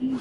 Be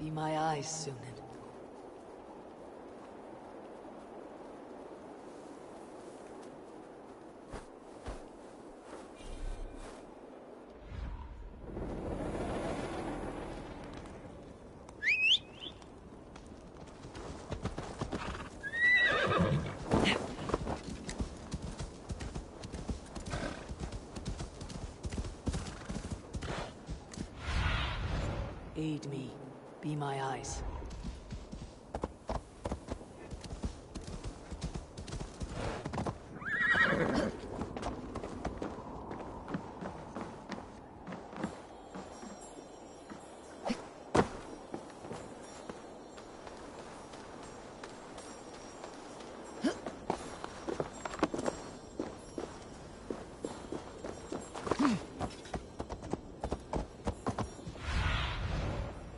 my eyes, Sunan. Aid me. Be my eyes.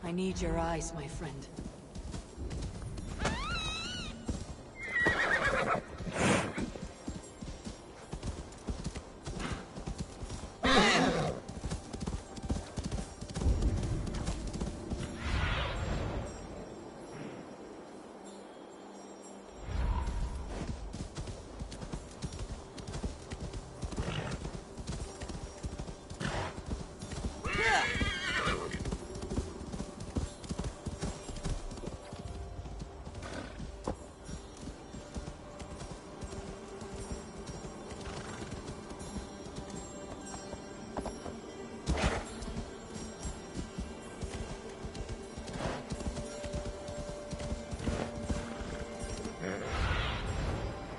I need your eyes, my friend.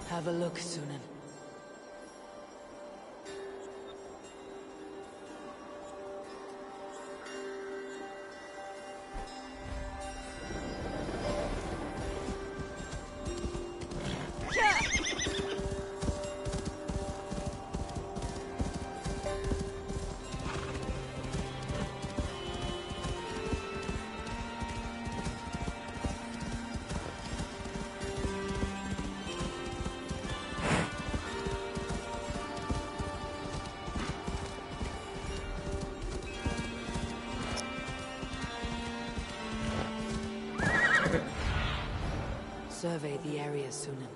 Have a look, Sunan. Survey the area, Sunan.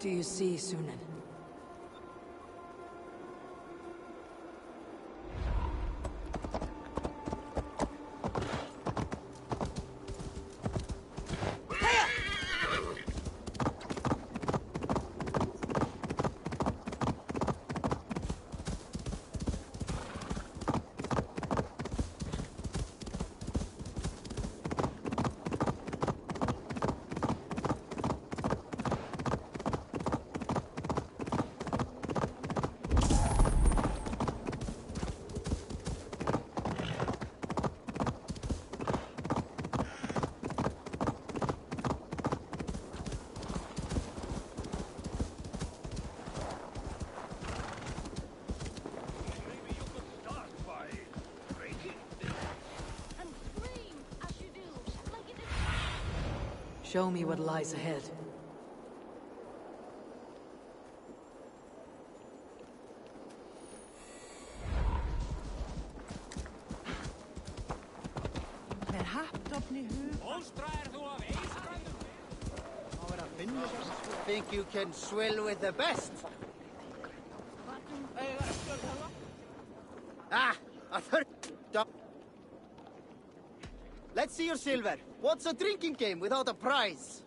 do you see, Sunan? Show me what lies ahead. Think you can swill with the best? Ah, I thought. Let's see your silver. What's a drinking game without a prize?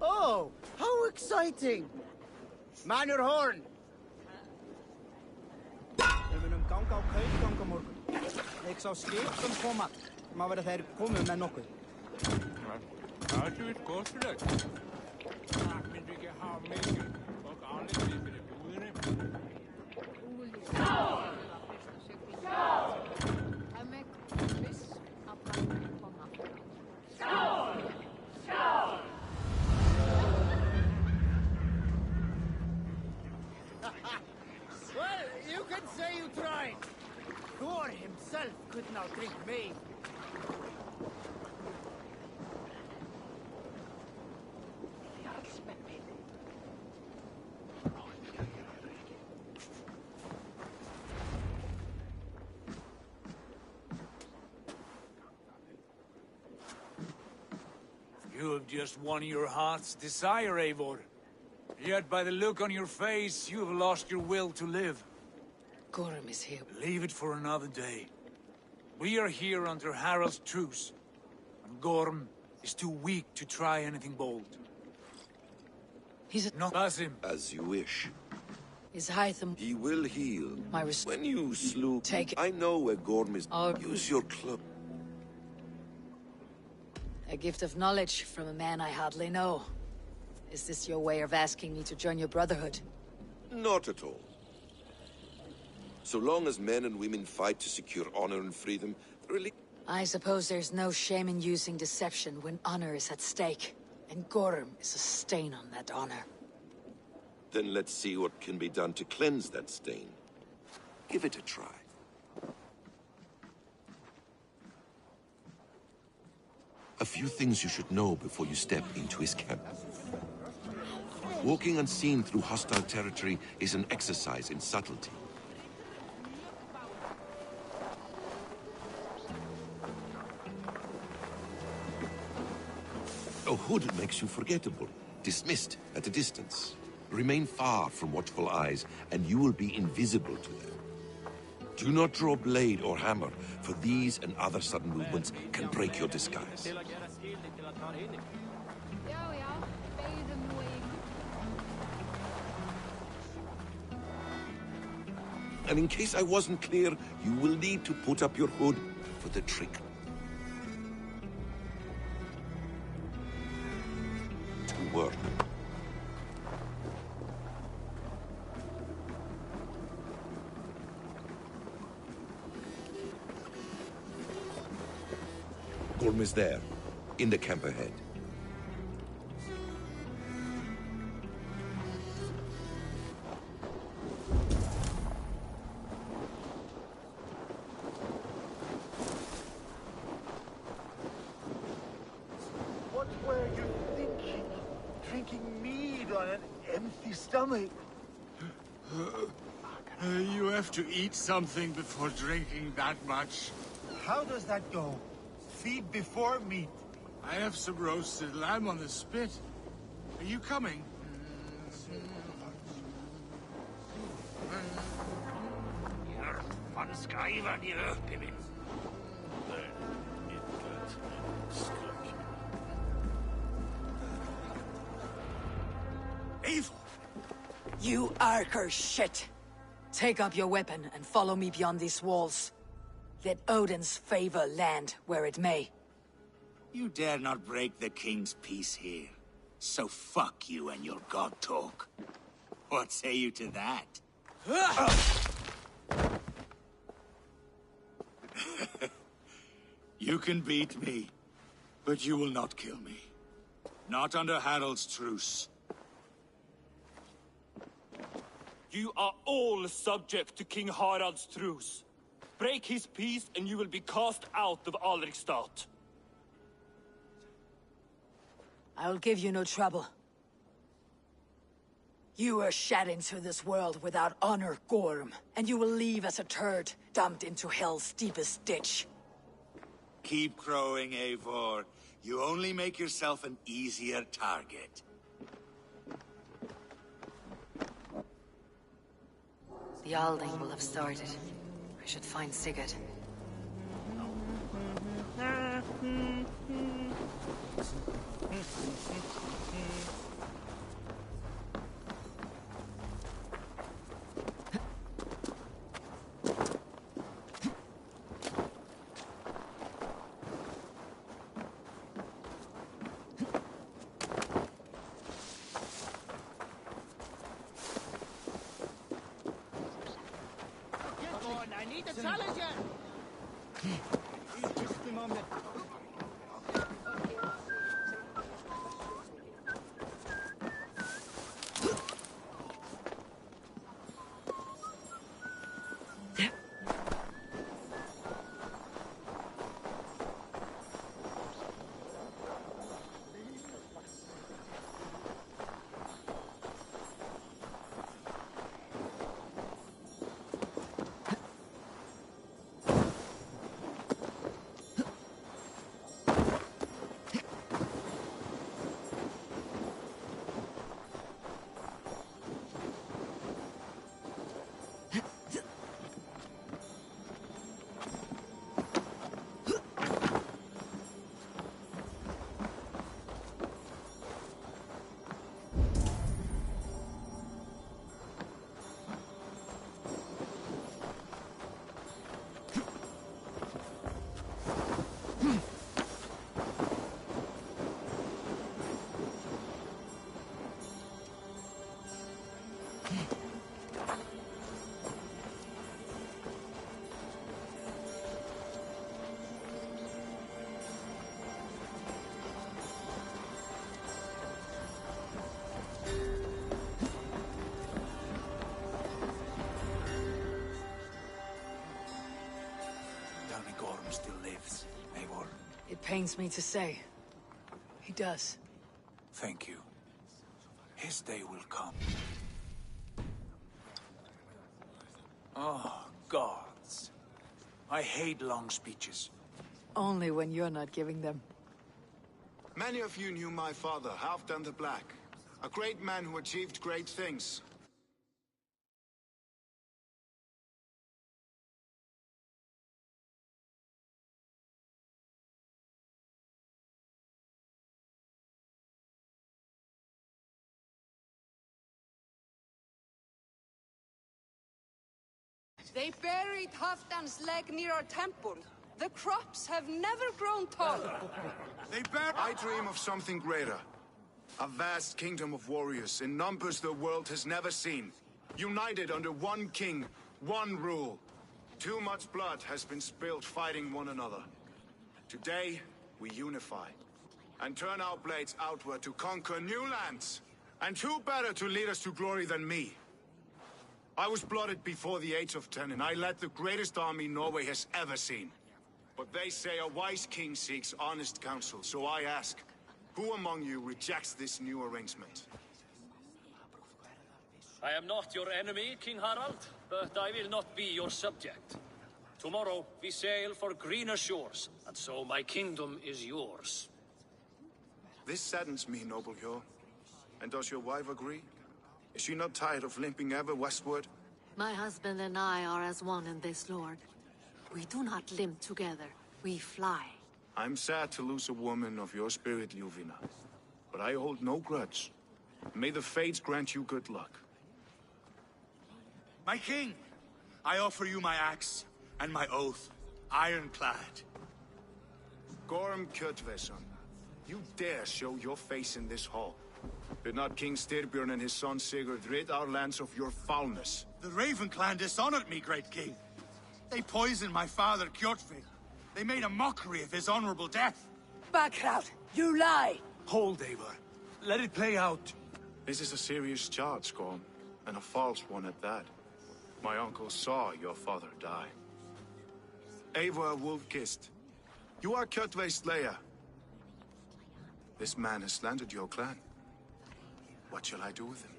Oh, how exciting! Man your horn! Við munum ganga á kaupgang á morgun. Ég sá skip sem koma. Má vera þeir komið með nokkuð. Það er svo skottilegt. Það myndi ekki hafa mikið og allir fyrir búðinni. Well, you can say you tried. Thor himself couldn't outdrink me. You have just won your heart's desire, Eivor. Yet by the look on your face, you have lost your will to live. Gorm is here. Leave it for another day. We are here under Harald's truce, and Gorm is too weak to try anything bold. He's Not Basim. As you wish. Is Hytham He will heal. my When you slew... Take it. I know where Gorm is. Oh. Use your club. A gift of knowledge from a man I hardly know. Is this your way of asking me to join your brotherhood? Not at all. So long as men and women fight to secure honor and freedom, really... I suppose there's no shame in using deception when honor is at stake. And Gorm is a stain on that honor. Then let's see what can be done to cleanse that stain. Give it a try. A few things you should know before you step into his camp. Walking unseen through hostile territory is an exercise in subtlety. A hood makes you forgettable, dismissed at a distance. Remain far from watchful eyes, and you will be invisible to them. Do not draw blade or hammer, for these and other sudden movements can break your disguise. And in case I wasn't clear, you will need to put up your hood for the trick. To work. Gorm is there, in the camp ahead. What were you thinking? Drinking mead on an empty stomach? You have to eat something before drinking that much. How does that go? Feed before meat. I have some roasted lamb on the spit. Are you coming? Eivor! You Archer shit! Take up your weapon and follow me beyond these walls. Let Odin's favor land where it may. You dare not break the king's peace here. So fuck you and your god talk. What say you to that? You can beat me, but you will not kill me. Not under Harald's truce. You are all subject to King Harald's truce. Break his peace and you will be cast out of Alrikstad. I will give you no trouble. You were shed into this world without honor, Gorm, and you will leave as a turd, dumped into hell's deepest ditch. Keep crowing, Eivor. You only make yourself an easier target. The Alding will have started. I should find Sigurd. Come on, I need a challenger! Just a moment. Still lives, Eivor. It pains me to say. He does. Thank you. His day will come. Oh, gods. I hate long speeches. Only when you're not giving them. Many of you knew my father, Halfdan the Black. A great man who achieved great things. They buried Halfdan's leg near our temple. The crops have never grown tall. I dream of something greater. A vast kingdom of warriors in numbers the world has never seen. United under one king, one rule. Too much blood has been spilled fighting one another. Today, we unify. And turn our blades outward to conquer new lands. And who better to lead us to glory than me? I was blooded before the age of 10, and I led the greatest army Norway has ever seen. But they say a wise king seeks honest counsel, so I ask, who among you rejects this new arrangement? I am not your enemy, King Harald, but I will not be your subject. Tomorrow we sail for greener shores, and so my kingdom is yours. This saddens me, noble Hjor. And does your wife agree? Is she not tired of limping ever westward? My husband and I are as one in this, Lord. We do not limp together. We fly. I'm sad to lose a woman of your spirit, Ljuvina. But I hold no grudge. May the fates grant you good luck. My king! I offer you my axe and my oath, ironclad. Gorm Kjotveson, you dare show your face in this hall. Did not King Styrbjörn and his son Sigurd rid our lands of your foulness? The Raven clan dishonored me, great king. They poisoned my father, Kjotve. They made a mockery of his honorable death. Backrout, you lie! Hold, Eivor. Let it play out. This is a serious charge, Gorm, and a false one at that. My uncle saw your father die. Eivor Wolf-Kissed, you are Kjotve's slayer. This man has slandered your clan. What shall I do with him?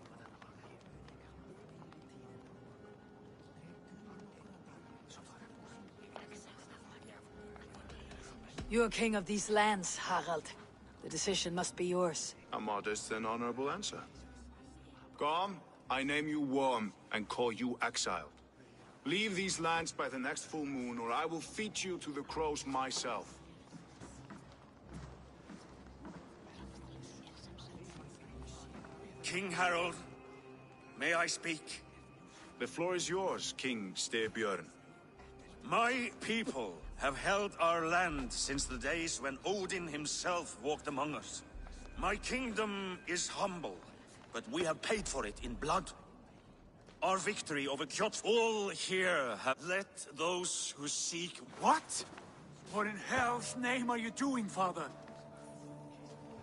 You are king of these lands, Harald. The decision must be yours. A modest and honorable answer. Gorm, I name you Worm and call you exiled. Leave these lands by the next full moon, or I will feed you to the crows myself. King Harold, may I speak? The floor is yours, King Styrbjörn. My people have held our land since the days when Odin himself walked among us. My kingdom is humble, but we have paid for it in blood. Our victory over Kjotve, all here have let those who seek... What? What in hell's name are you doing, father?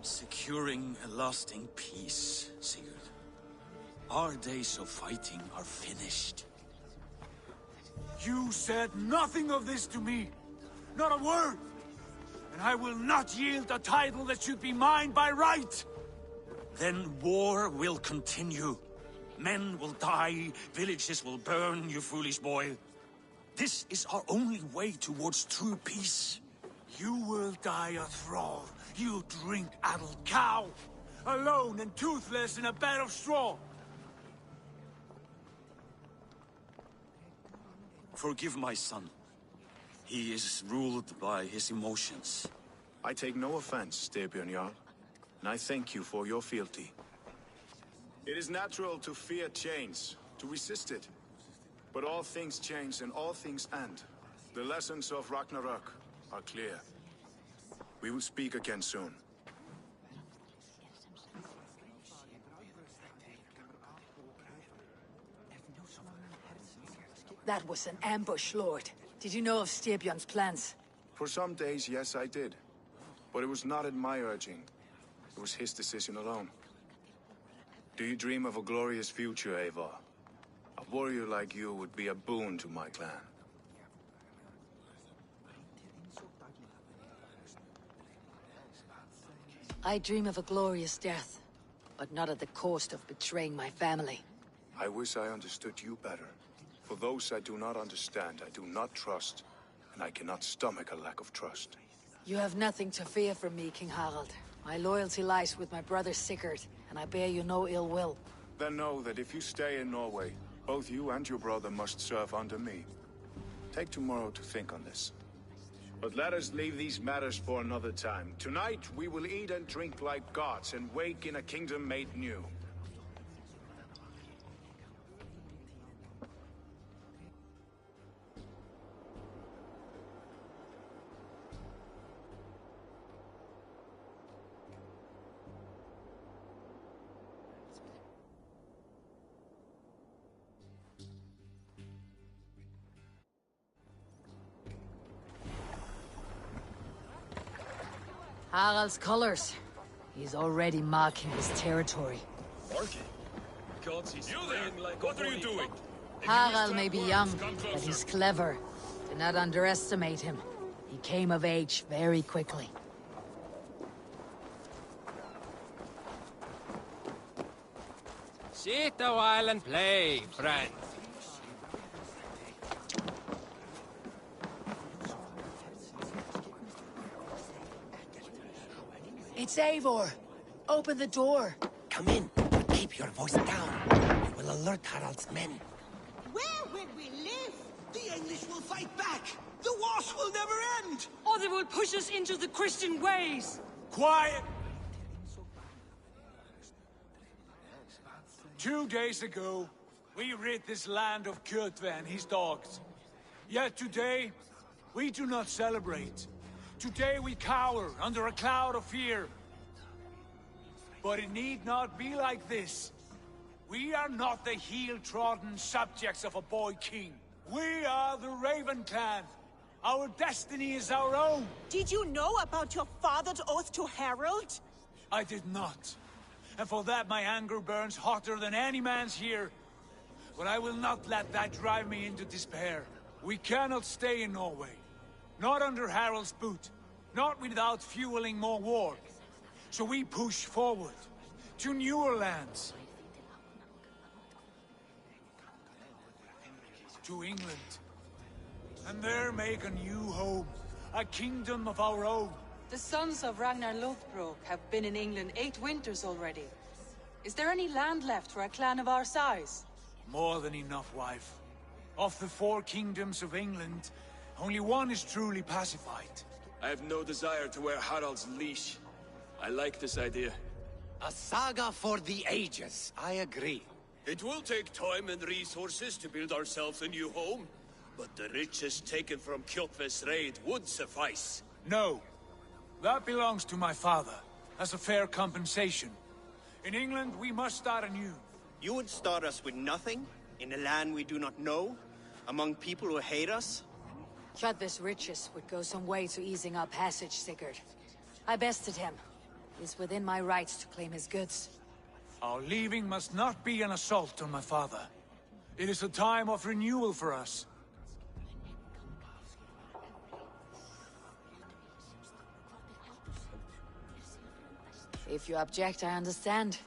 Securing a lasting peace, Sigurd. Our days of fighting are finished. You said nothing of this to me. Not a word. And I will not yield a title that should be mine by right. Then war will continue. Men will die, villages will burn, you foolish boy. This is our only way towards true peace. You will die a thrall. You drink-addled cow. Alone and toothless in a bed of straw. Forgive my son. He is ruled by his emotions. I take no offense, Styrbjörn Jarl, and I thank you for your fealty. It is natural to fear change, to resist it. But all things change and all things end. The lessons of Ragnarok are clear. We will speak again soon. That was an ambush, Lord. Did you know of Styrbjörn's plans? For some days, yes, I did. But it was not at my urging. It was his decision alone. Do you dream of a glorious future, Eivor? A warrior like you would be a boon to my clan. I dream of a glorious death, but not at the cost of betraying my family. I wish I understood you better. For those I do not understand, I do not trust, and I cannot stomach a lack of trust. You have nothing to fear from me, King Harald. My loyalty lies with my brother Sigurd, and I bear you no ill will. Then know that if you stay in Norway, both you and your brother must serve under me. Take tomorrow to think on this. But let us leave these matters for another time. Tonight, we will eat and drink like gods and wake in a kingdom made new. Harald's colors. He's already marking his territory. Marking? Gods, he's You there! What are you doing? Harald may be young, but he's clever. Do not underestimate him. He came of age very quickly. Sit a while and play, friend. It's Eivor. Open the door. Come in, but keep your voice down. You will alert Harald's men. Where will we live? The English will fight back! The wars will never end! Or they will push us into the Christian ways. Quiet! 2 days ago, we rid this land of Kjotve and his dogs. Yet today, we do not celebrate. Today we cower under a cloud of fear. But it need not be like this. We are not the heel-trodden subjects of a boy king. We are the Raven clan. Our destiny is our own. Did you know about your father's oath to Harald? I did not. And for that my anger burns hotter than any man's here. But I will not let that drive me into despair. We cannot stay in Norway. Not under Harald's boot. Not without fueling more war. So we push forward. To newer lands. To England. And there make a new home. A kingdom of our own. The sons of Ragnar Lothbrok have been in England 8 winters already. Is there any land left for a clan of our size? More than enough, wife. Of the 4 kingdoms of England, only one is truly pacified. I have no desire to wear Harald's leash. I like this idea. A saga for the ages, I agree. It will take time and resources to build ourselves a new home, but the riches taken from Kjotve's raid would suffice. No. That belongs to my father, as a fair compensation. In England, we must start anew. You would start us with nothing? In a land we do not know? Among people who hate us? Kjotve's riches would go some way to easing our passage, Sigurd. I bested him. It's within my rights to claim his goods. Our leaving must not be an assault on my father. It is a time of renewal for us. If you object, I understand.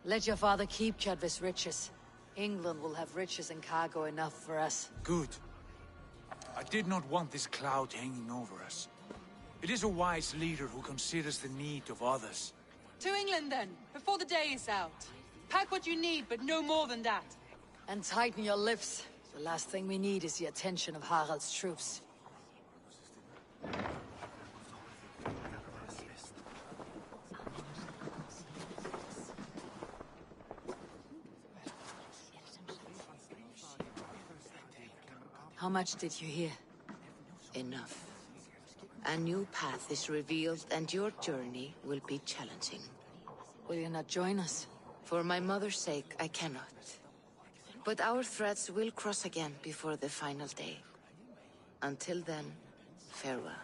Let your father keep Kjotve's riches. England will have riches and cargo enough for us. Good. I did not want this cloud hanging over us. It is a wise leader who considers the need of others. To England then, before the day is out. Pack what you need, but no more than that. And tighten your lips. The last thing we need is the attention of Harald's troops. How much did you hear? Enough. A new path is revealed, and your journey will be challenging. Will you not join us? For my mother's sake, I cannot. But our threads will cross again before the final day. Until then, farewell.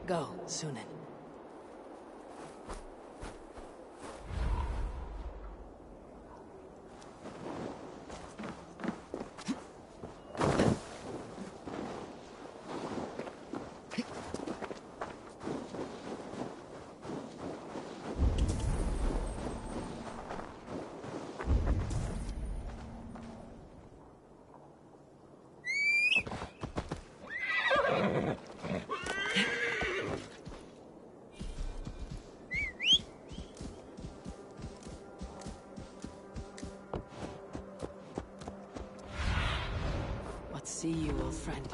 Go, Sunan. See you, old friend.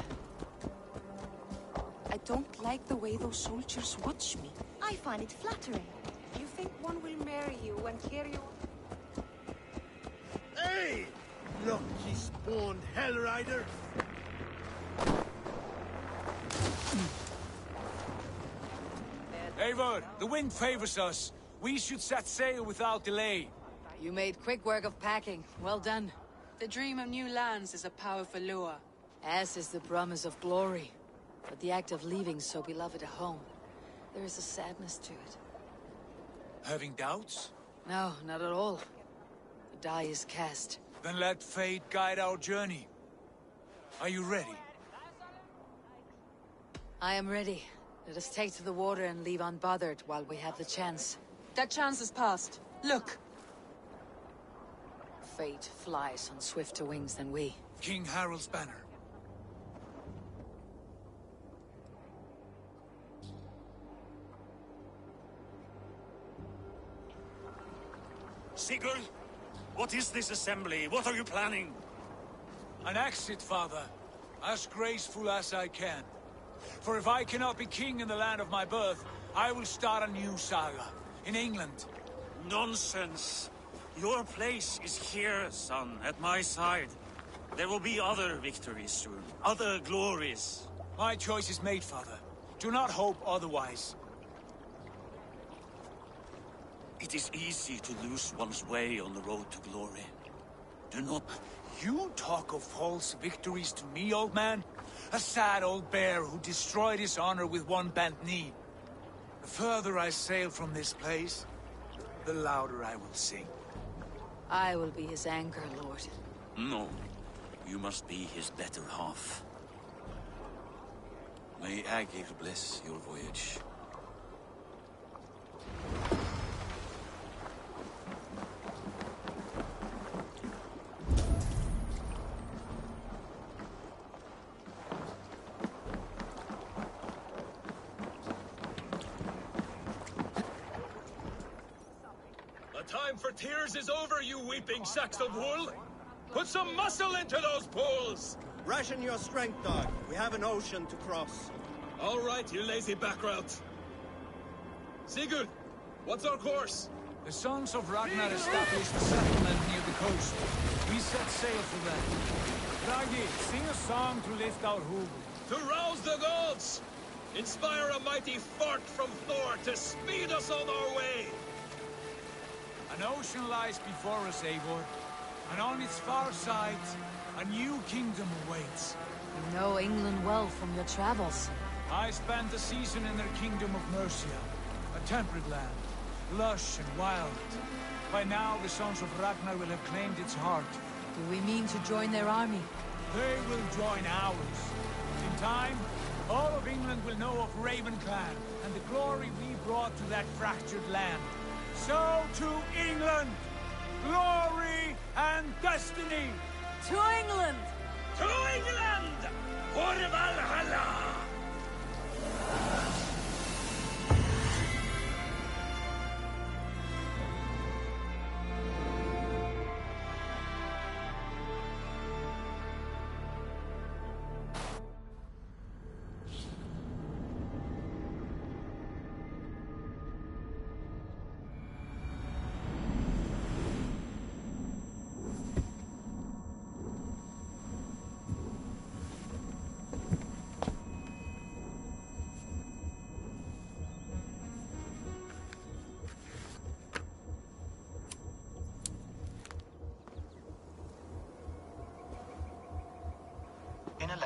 I don't like the way those soldiers watch me. I find it flattering. You think one will marry you and carry you... Hey! Lucky spawned hell rider! Eivor, the wind favors us. We should set sail without delay. You made quick work of packing. Well done. The dream of new lands is a powerful lure. As is the promise of glory. But the act of leaving so beloved a home, there is a sadness to it. Having doubts? No, not at all. The die is cast. Then let fate guide our journey. Are you ready? I am ready. Let us take to the water and leave unbothered while we have the chance. That chance is past. Look! Fate flies on swifter wings than we. King Harald's banner. Sigurd, what is this assembly? What are you planning? An exit, father. As graceful as I can. For if I cannot be king in the land of my birth, I will start a new saga. In England. Nonsense. Your place is here, son, at my side. There will be other victories soon. Other glories. My choice is made, father. Do not hope otherwise. It is easy to lose one's way on the road to glory. Do not... You talk of false victories to me, old man? A sad old bear who destroyed his honor with one bent knee. The further I sail from this place, the louder I will sing. I will be his anchor, Lord. No. You must be his better half. May Agir bless your voyage. The time for tears is over, you weeping sacks of wool! Put some muscle into those poles! Ration your strength, dog. We have an ocean to cross. All right, you lazy backrout. Sigurd, what's our course? The sons of Ragnar established a settlement near the coast. We set sail for them. Raggi, sing a song to lift our hoof. To rouse the gods! Inspire a mighty fart from Thor to speed us on our way! An ocean lies before us, Eivor. And on its far side, a new kingdom awaits. You know England well from your travels. I spent a season in their kingdom of Mercia. A temperate land, lush and wild. By now, the sons of Ragnar will have claimed its heart. Do we mean to join their army? They will join ours. In time, all of England will know of Raven Clan and the glory we brought to that fractured land. So to England! Glory and destiny! To England! To England! For Valhalla!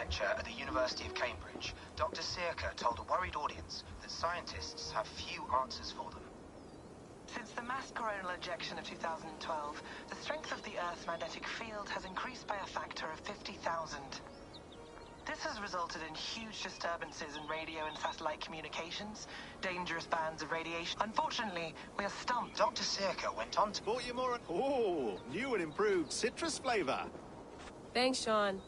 lecture at the University of Cambridge, Dr. Circa told a worried audience that scientists have few answers for them. Since the mass coronal ejection of 2012, the strength of the Earth's magnetic field has increased by a factor of 50,000. This has resulted in huge disturbances in radio and satellite communications, dangerous bands of radiation. Unfortunately, we are stumped. Dr. Circa went on to... Bought you more... Oh, new and improved citrus flavor. Thanks, Sean.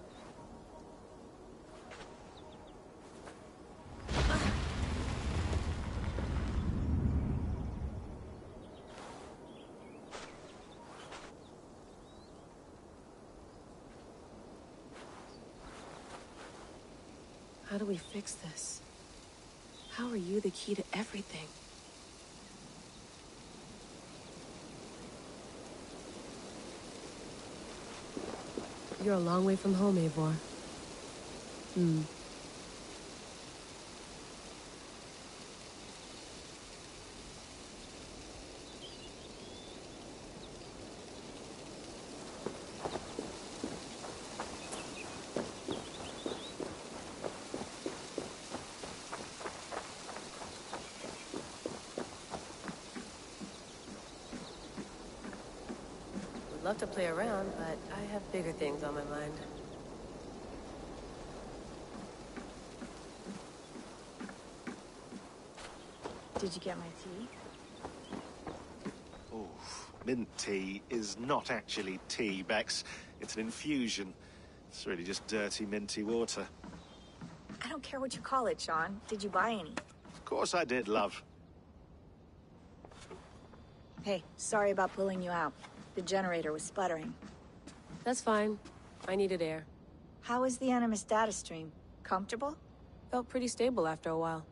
How do we fix this? How are you the key to everything? You're a long way from home, Eivor. Would love to play around, but I have bigger things on my mind. Did you get my tea? Oh, mint tea is not actually tea, Bex. It's an infusion. It's really just dirty, minty water. I don't care what you call it, Sean. Did you buy any? Of course I did, love. Hey, sorry about pulling you out. The generator was sputtering. That's fine. I needed air. How was the Animus data stream? Comfortable? Felt pretty stable after a while.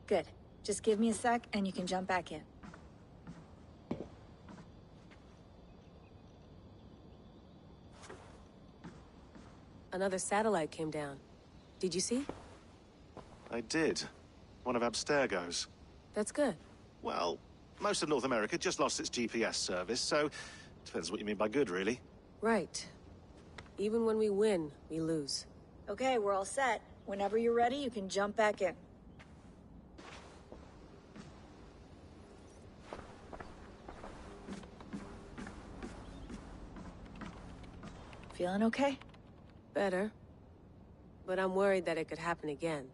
Good. Just give me a sec and you can jump back in. Another satellite came down. Did you see? I did. One of Abstergo's. That's good. Well, most of North America just lost its GPS service, so... depends what you mean by good, really. Right. Even when we win, we lose. Okay, we're all set. Whenever you're ready, you can jump back in. Feeling okay? Better. But I'm worried that it could happen again.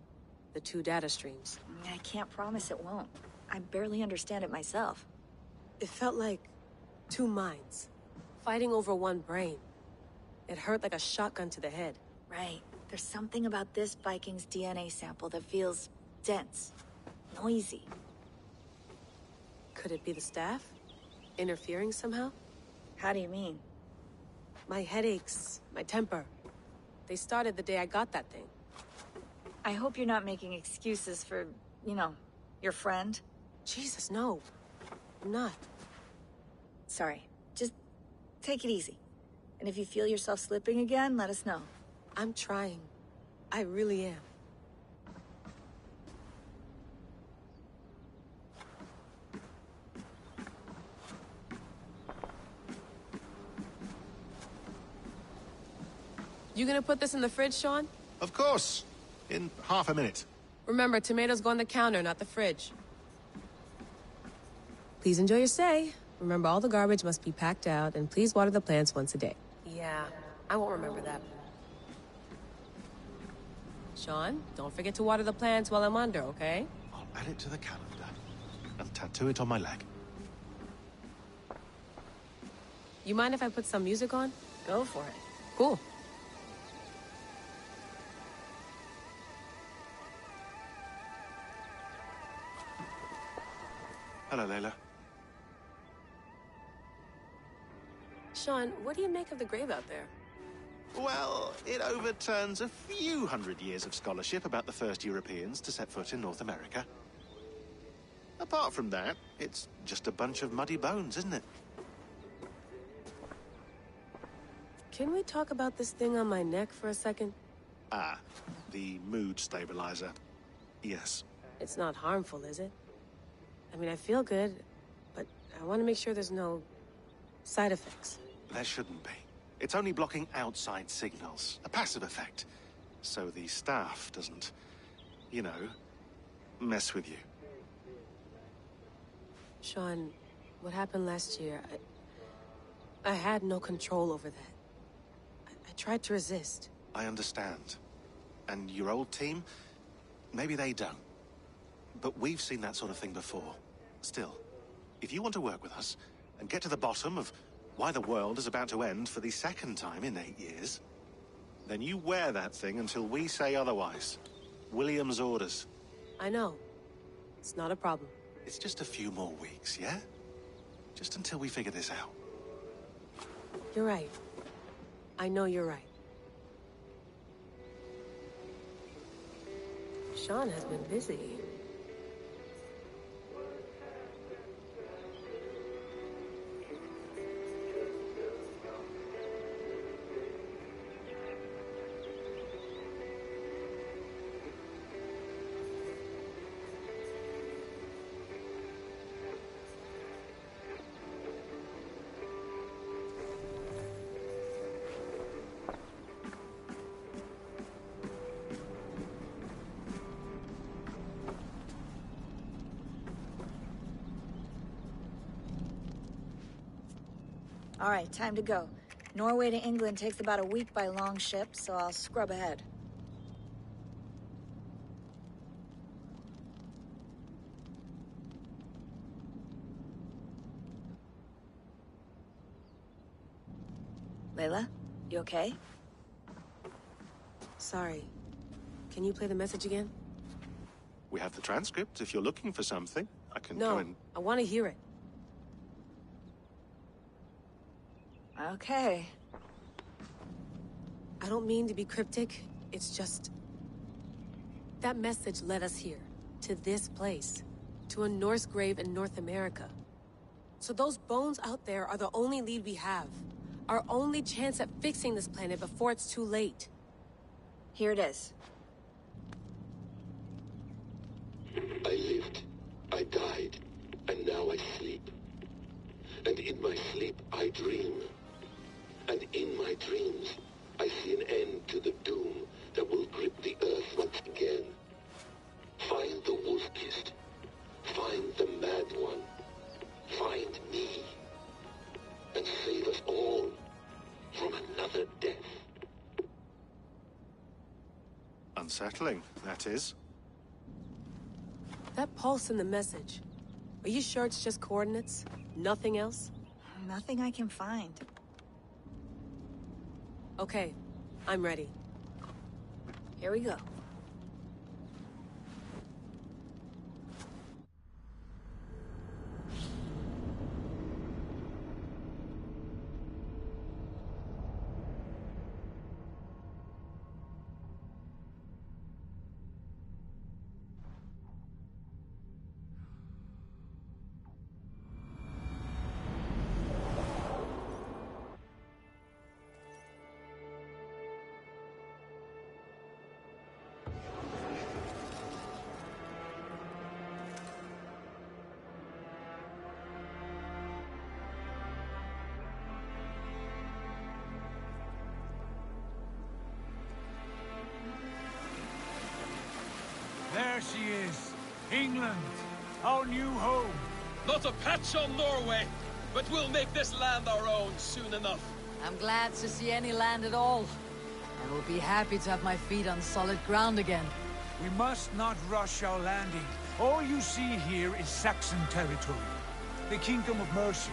The two data streams. I can't promise it won't. I barely understand it myself. It felt like two minds, fighting over one brain. It hurt like a shotgun to the head. Right. There's something about this Viking's DNA sample that feels dense, noisy. Could it be the staff? Interfering somehow? How do you mean? My headaches, my temper. They started the day I got that thing. I hope you're not making excuses for, you know, your friend. Jesus, no. I'm not. Sorry. Just take it easy. And if you feel yourself slipping again, let us know. I'm trying. I really am. You gonna put this in the fridge, Sean? Of course. In half a minute. Remember, tomatoes go on the counter, not the fridge. Please enjoy your stay. Remember, all the garbage must be packed out, and please water the plants once a day. Yeah, I won't remember that. Sean, don't forget to water the plants while I'm under, okay? I'll add it to the calendar. And tattoo it on my leg. You mind if I put some music on? Go for it. Cool. Hello, Layla. Sean, what do you make of the grave out there? Well, it overturns a few hundred years of scholarship about the first Europeans to set foot in North America. Apart from that, it's just a bunch of muddy bones, isn't it? Can we talk about this thing on my neck for a second? Ah, the mood stabilizer. Yes. It's not harmful, is it? I mean, I feel good, but I want to make sure there's no side effects. There shouldn't be. It's only blocking outside signals, a passive effect. So the staff doesn't, you know, mess with you. Sean, what happened last year, I had no control over that. I tried to resist. I understand. And your old team, maybe they don't. But we've seen that sort of thing before. Still, if you want to work with us and get to the bottom of why the world is about to end for the second time in 8 years, then you wear that thing until we say otherwise. William's orders. I know. It's not a problem. It's just a few more weeks, yeah? Just until we figure this out. You're right. I know you're right. Sean has been busy. All right, time to go. Norway to England takes about a week by long ship, so I'll scrub ahead. Layla, you okay? Sorry. Can you play the message again? We have the transcript if you're looking for something. I can No, go and... I want to hear it. Okay. I don't mean to be cryptic. It's just... that message led us here. To this place. To a Norse grave in North America. So those bones out there are the only lead we have. Our only chance at fixing this planet before it's too late. Here it is. I lived, I died, and now I sleep. And in my sleep I dream. And in my dreams, I see an end to the doom that will grip the earth once again. Find the wolf-kissed. Find the mad one. Find me. And save us all from another death. Unsettling, that is. That pulse in the message. Are you sure it's just coordinates? Nothing else? Nothing I can find. Okay, I'm ready. Here we go. There she is. England, our new home. Not a patch on Norway, but we'll make this land our own soon enough. I'm glad to see any land at all. I will be happy to have my feet on solid ground again. We must not rush our landing. All you see here is Saxon territory. The Kingdom of Mercia,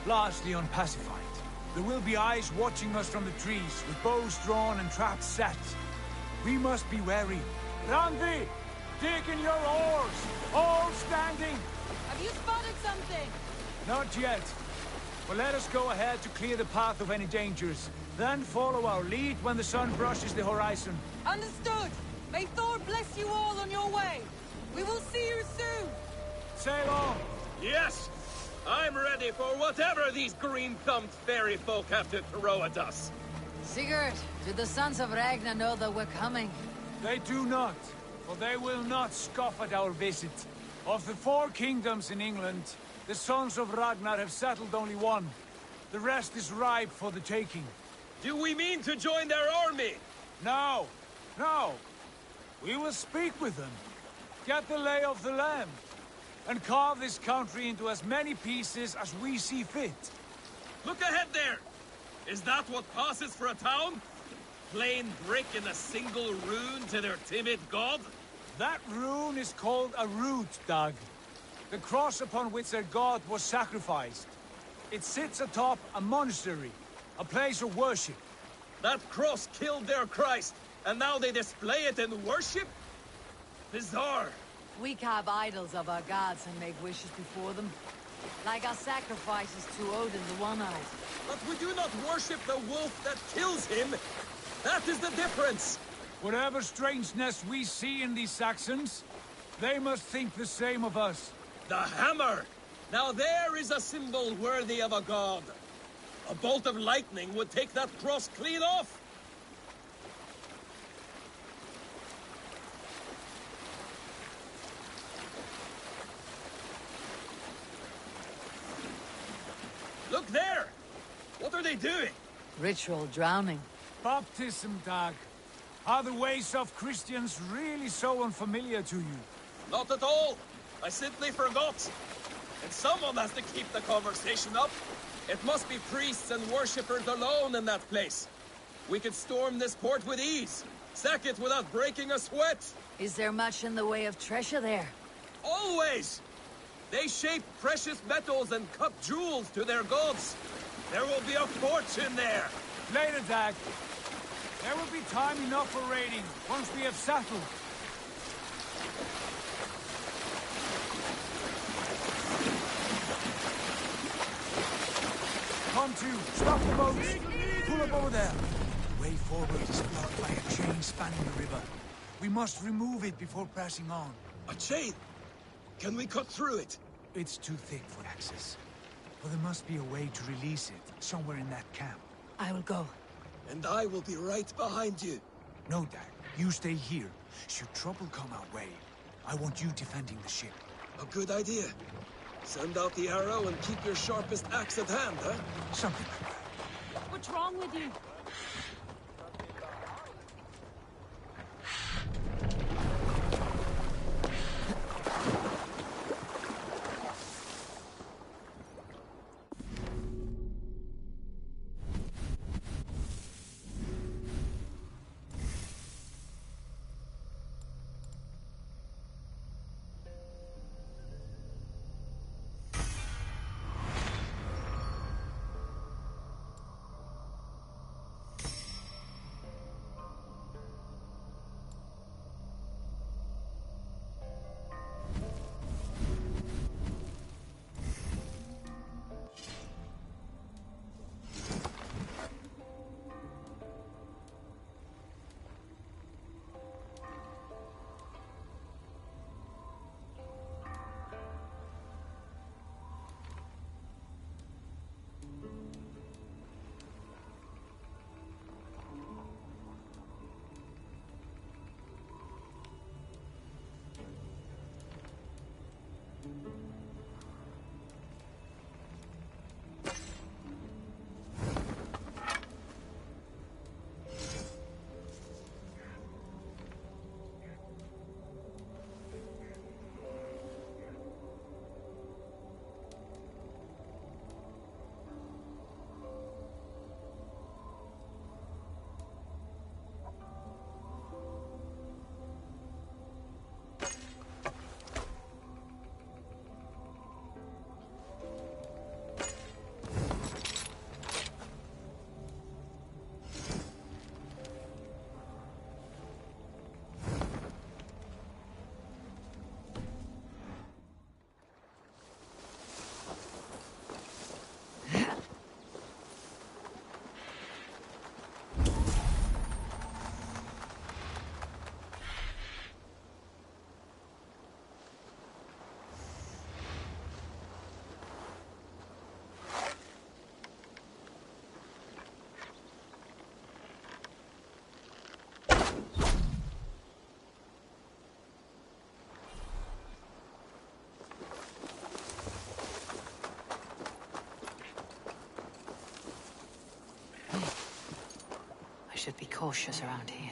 largely unpacified. There will be eyes watching us from the trees, with bows drawn and traps set. We must be wary. Randi! Dig in your oars! All standing! Have you spotted something? Not yet. But let us go ahead to clear the path of any dangers. Then follow our lead when the sun brushes the horizon. Understood! May Thor bless you all on your way! We will see you soon! Sail on! Yes! I'm ready for whatever these green-thumbed fairy folk have to throw at us. Sigurd, do the sons of Ragnar know that we're coming? They do not, for they will not scoff at our visit. Of the 4 kingdoms in England, the sons of Ragnar have settled only one. The rest is ripe for the taking. Do we mean to join their army? No, no. We will speak with them, get the lay of the land, and carve this country into as many pieces as we see fit. Look ahead there! Is that what passes for a town? Plain brick in a single rune to their timid god? That rune is called a root, Doug. The cross upon which their god was sacrificed. It sits atop a monastery, a place of worship. That cross killed their Christ, and now they display it in worship? Bizarre. We carve idols of our gods and make wishes before them. Like our sacrifices to Odin the One-Eyed. But we do not worship the wolf that kills him. That is the difference. Whatever strangeness we see in these Saxons, they must think the same of us. The hammer! Now there is a symbol worthy of a god. A bolt of lightning would take that cross clean off. Look there! What are they doing? Ritual drowning. Baptism, Doug. Are the ways of Christians really so unfamiliar to you? Not at all. I simply forgot. And someone has to keep the conversation up. It must be priests and worshippers alone in that place. We could storm this port with ease. Sack it without breaking a sweat. Is there much in the way of treasure there? Always! They shape precious metals and cut jewels to their gods. There will be a fortune there. Later, Dag. There will be time enough for raiding, once we have settled. Come to, stop the boats. Pull up over there. The way forward is blocked by a chain spanning the river. We must remove it before passing on. A chain? Can we cut through it? It's too thick for access. But there must be a way to release it, somewhere in that camp. I will go. And I will be right behind you. No, Dad. You stay here. Should trouble come our way, I want you defending the ship. A good idea. Send out the arrow and keep your sharpest axe at hand, huh? Something like that. What's wrong with you? should be cautious around here.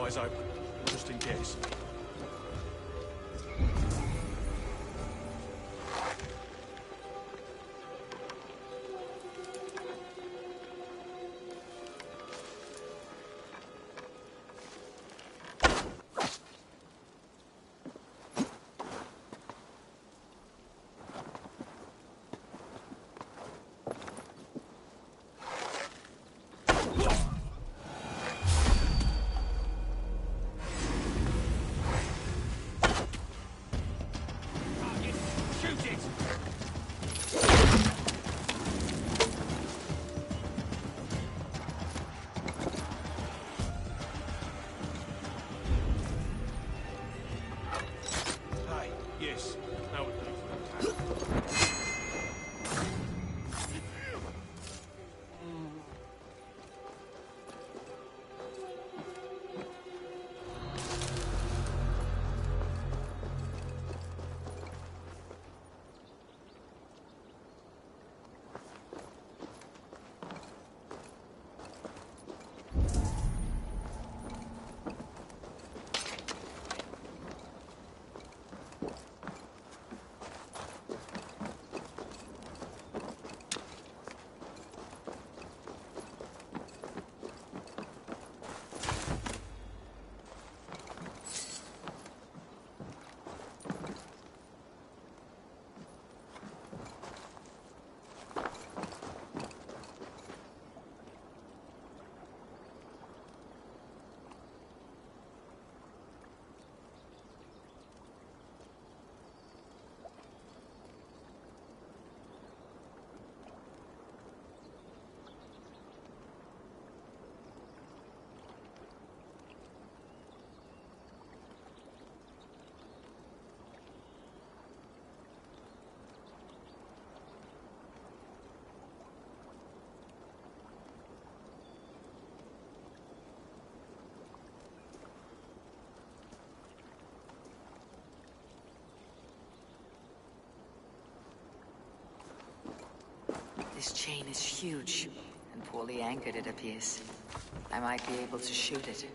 Eyes open, just in case. This chain is huge, and poorly anchored, it appears. I might be able to shoot it.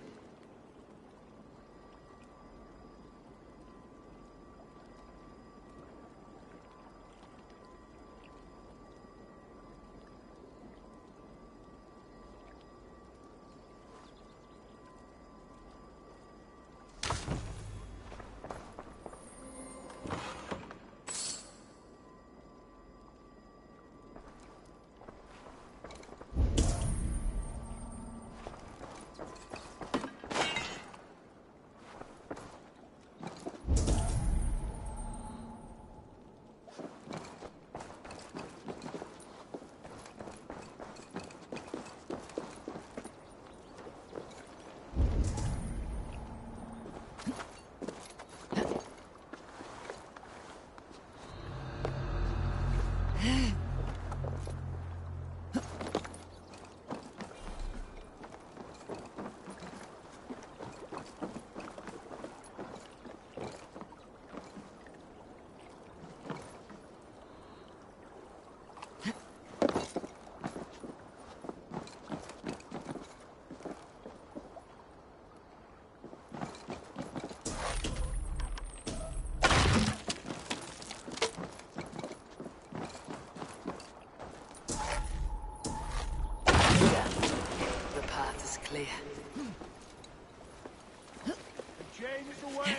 Rain is away!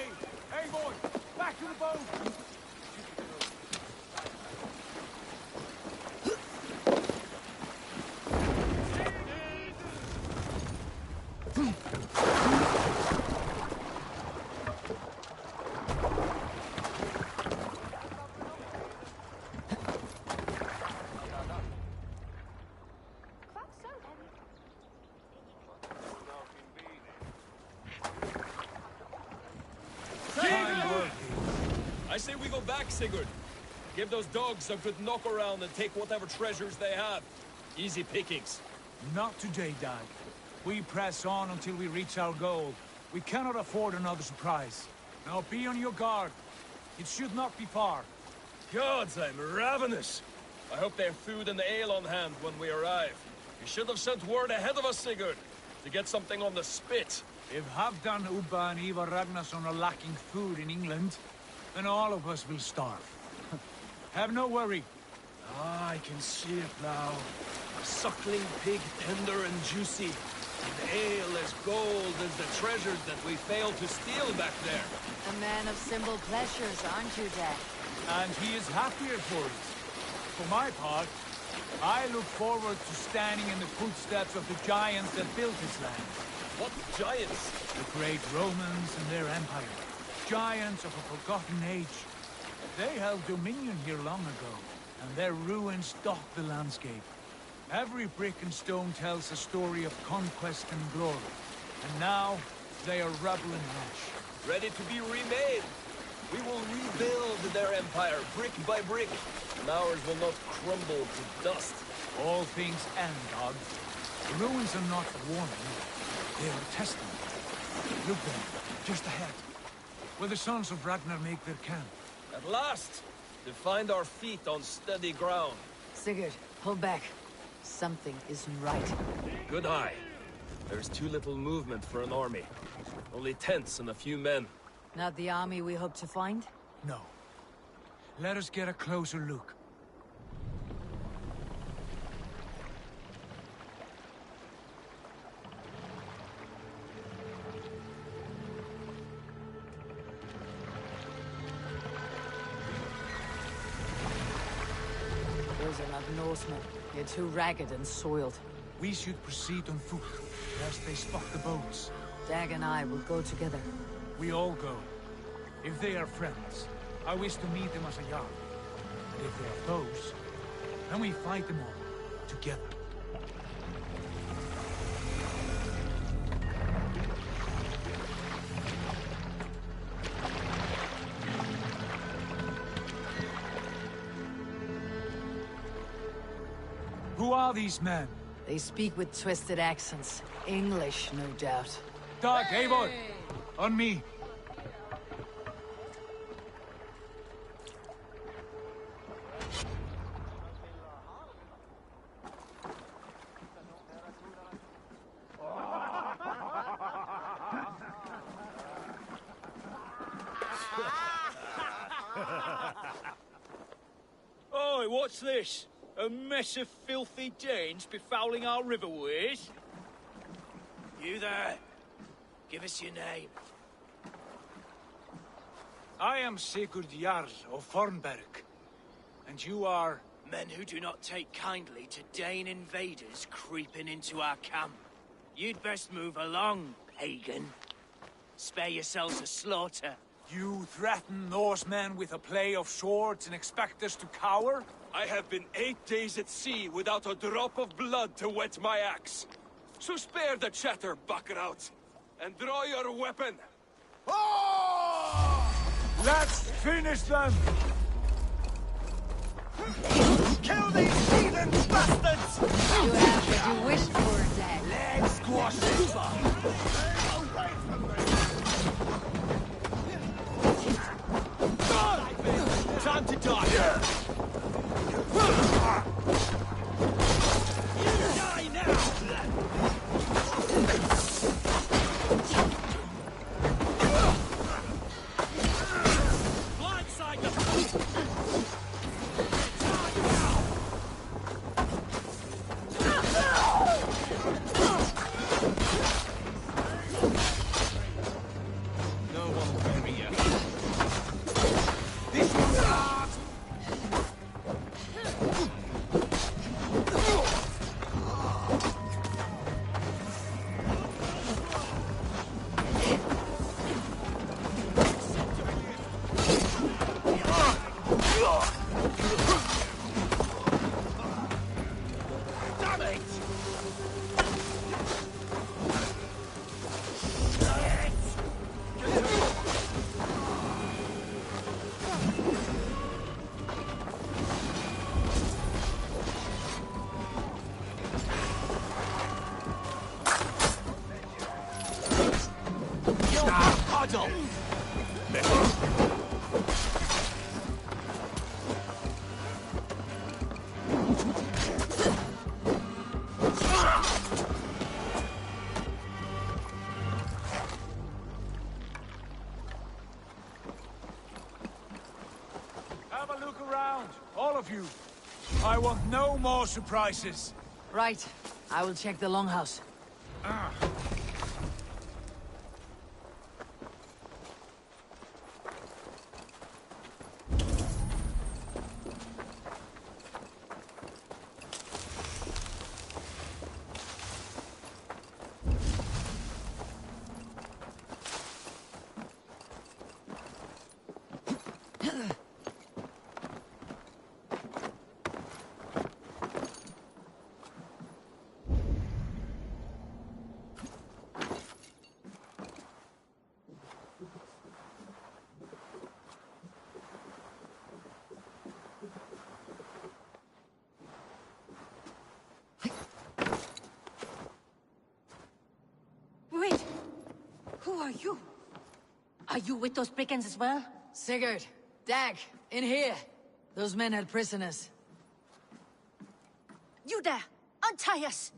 Hey, boy! Back to the boat! I say we go back, Sigurd. Give those dogs a good knock around and take whatever treasures they have. Easy pickings. Not today, Dag. We press on until we reach our goal. We cannot afford another surprise. Now be on your guard. It should not be far. Gods, I'm ravenous. I hope they have food and ale on hand when we arrive. You should have sent word ahead of us, Sigurd, to get something on the spit. If Halfdan, Ubba and Ivar Ragnarsson are lacking food in England, then all of us will starve. Have no worry. Ah, I can see it now. A suckling pig, tender and juicy. And ale as gold as the treasures that we failed to steal back there. A man of simple pleasures, aren't you, Dad? And he is happier for it. For my part, I look forward to standing in the footsteps of the giants that built this land. What giants? The great Romans and their empire. Giants of a forgotten age. They held dominion here long ago, and their ruins dot the landscape. Every brick and stone tells a story of conquest and glory. And now, they are rubble and ash. Ready to be remade. We will rebuild their empire, brick by brick, and ours will not crumble to dust. All things end, God. The ruins are not a warning. They are a testament. Look there, just ahead, where the sons of Ragnar make their camp. At last, to find our feet on steady ground. Sigurd, pull back. Something isn't right. Good eye. There's too little movement for an army. Only tents and a few men. Not the army we hope to find? No. Let us get a closer look. Those are not Norsemen. They're too ragged and soiled. We should proceed on foot, lest they spot the boats. Dag and I will go together. We all go. If they are friends, I wish to meet them as a yard. And if they are foes, then we fight them all, together. Who are these men? They speak with twisted accents. English, no doubt. Dag, Eivor! On me! Oi, what's this? A mess of filthy Danes befouling our riverways? You there? Give us your name. I am Sigurd Jarl of Fornberg. And you are... Men who do not take kindly to Dane invaders creeping into our camp. You'd best move along, pagan. Spare yourselves a slaughter. You threaten Norsemen with a play of swords and expect us to cower? I have been 8 days at sea without a drop of blood to wet my axe. So spare the chatter, Buckerout, and draw your weapon. Oh! Let's finish them! Kill these heathen bastards! You have what you wished for, Dag. Let's squash this away from me! Time to die! You die now! Blindside them! No Damn it! Puddle! Have a look around, all of you. I want no more surprises. Right. I will check the longhouse. Wait! Who are you? Are you with those brigands as well? Sigurd, Dag, in here. Those men had prisoners. You there! Untie us!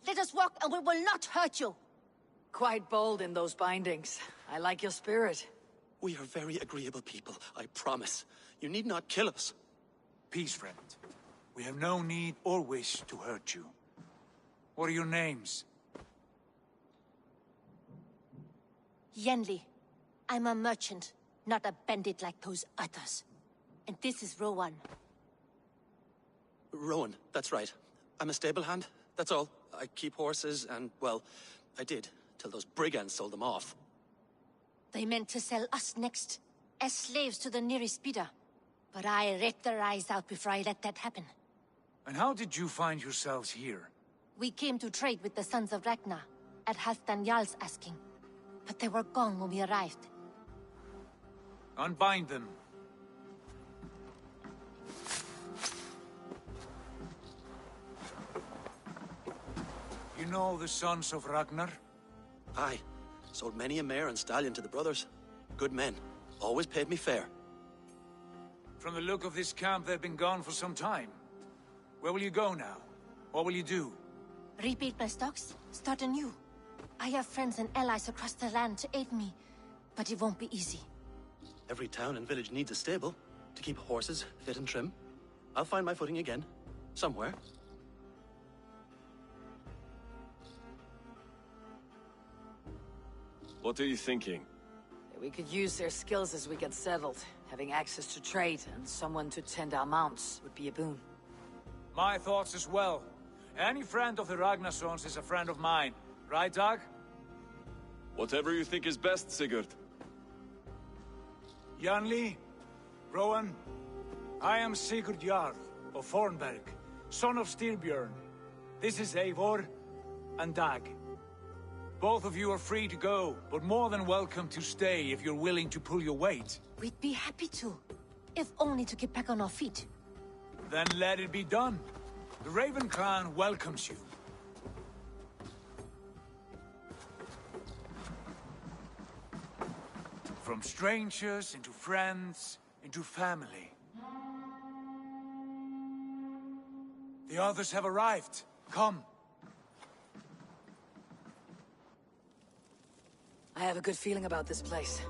Let us walk and we will not hurt you! Quite bold in those bindings. I like your spirit. We are very agreeable people, I promise. You need not kill us. Peace, friend. We have no need or wish to hurt you. What are your names? Yenli. I'm a merchant, not a bandit like those others. And this is Rowan. Rowan, that's right. I'm a stable hand, that's all. I keep horses and, well, I did, till those brigands sold them off. They meant to sell us next, as slaves to the nearest bidder. But I ripped their eyes out before I let that happen. And how did you find yourselves here? We came to trade with the Sons of Ragnar, at Halfdan Jarl's asking. But they were gone when we arrived. Unbind them. You know the Sons of Ragnar? Aye. Sold many a mare and stallion to the brothers. Good men. Always paid me fair. From the look of this camp, they've been gone for some time. Where will you go now? What will you do? Rebuild my stocks, start anew. I have friends and allies across the land to aid me, but it won't be easy. Every town and village needs a stable to keep horses fit and trim. I'll find my footing again. Somewhere. What are you thinking? We could use their skills as we get settled. Having access to trade and someone to tend our mounts would be a boon. My thoughts as well. Any friend of the Ragnarsons is a friend of mine. Right, Dag? Whatever you think is best, Sigurd. Janli, Rowan, I am Sigurd Jarl of Fornberg, son of Styrbjörn. This is Eivor and Dag. Both of you are free to go, but more than welcome to stay if you're willing to pull your weight. We'd be happy to, if only to get back on our feet. Then let it be done. The Raven clan welcomes you. From strangers into friends, into family. The others have arrived. Come. I have a good feeling about this place.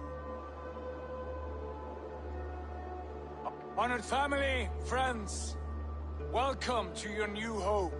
Honored family, friends, welcome to your new home.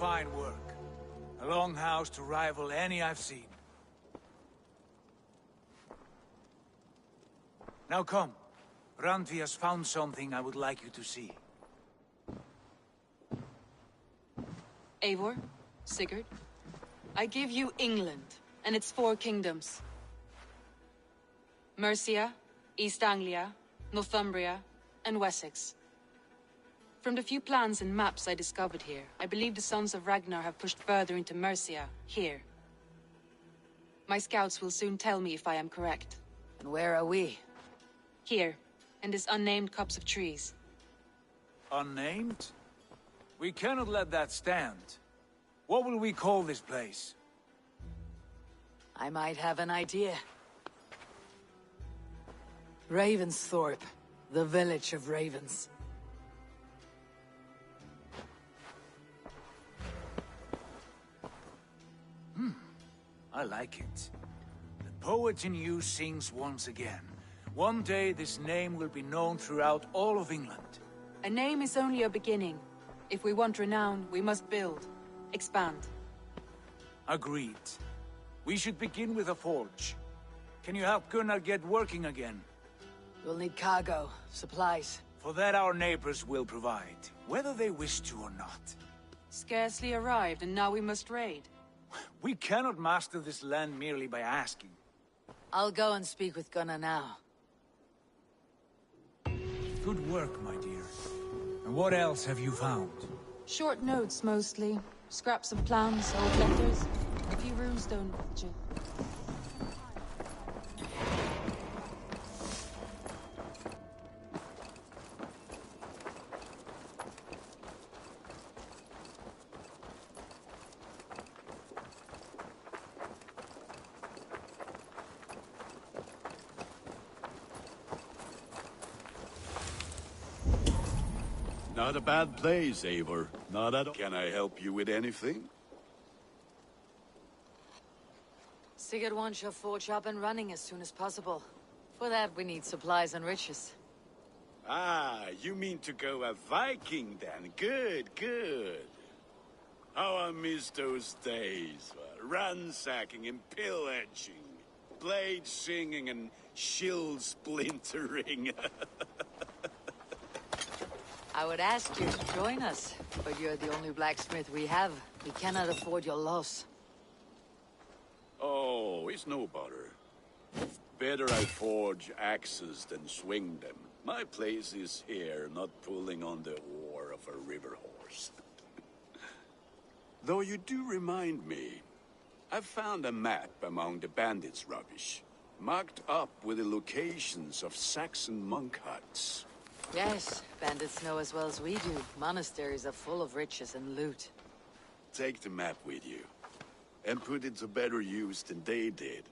fine work. A longhouse to rival any I've seen. Now come. Randvi has found something I would like you to see. Eivor, Sigurd, I give you England and its 4 kingdoms. Mercia, East Anglia, Northumbria, and Wessex. From the few plans and maps I discovered here, I believe the Sons of Ragnar have pushed further into Mercia, here. My scouts will soon tell me if I am correct. And where are we? Here, in this unnamed copse of trees. Unnamed? We cannot let that stand. What will we call this place? I might have an idea. Ravensthorpe, the village of ravens. I like it. The poet in you sings once again. One day this name will be known throughout all of England. A name is only a beginning. If we want renown, we must build, expand. Agreed. We should begin with a forge. Can you help Gunnar get working again? We'll need cargo, supplies. For that our neighbors will provide, whether they wish to or not. Scarcely arrived, and now we must raid. We cannot master this land merely by asking. I'll go and speak with Gunnar now. Good work, my dear. And what else have you found? Short notes, mostly. Scraps of plans, old letters. A few runestone pictures. Not a bad place, Eivor. Not at all. Can I help you with anything? Sigurd wants your forge up and running as soon as possible. For that, we need supplies and riches. Ah, you mean to go a Viking then? Good, good. How I miss those days. Ransacking and pillaging. Blade singing and shield splintering. I would ask you to join us, but you're the only blacksmith we have. We cannot afford your loss. Oh, it's no bother. Better I forge axes than swing them. My place is here, not pulling on the oar of a river horse. Though you do remind me, I found a map among the bandits' rubbish, marked up with the locations of Saxon monk huts. Yes, bandits know as well as we do. Monasteries are full of riches and loot. Take the map with you, and put it to better use than they did.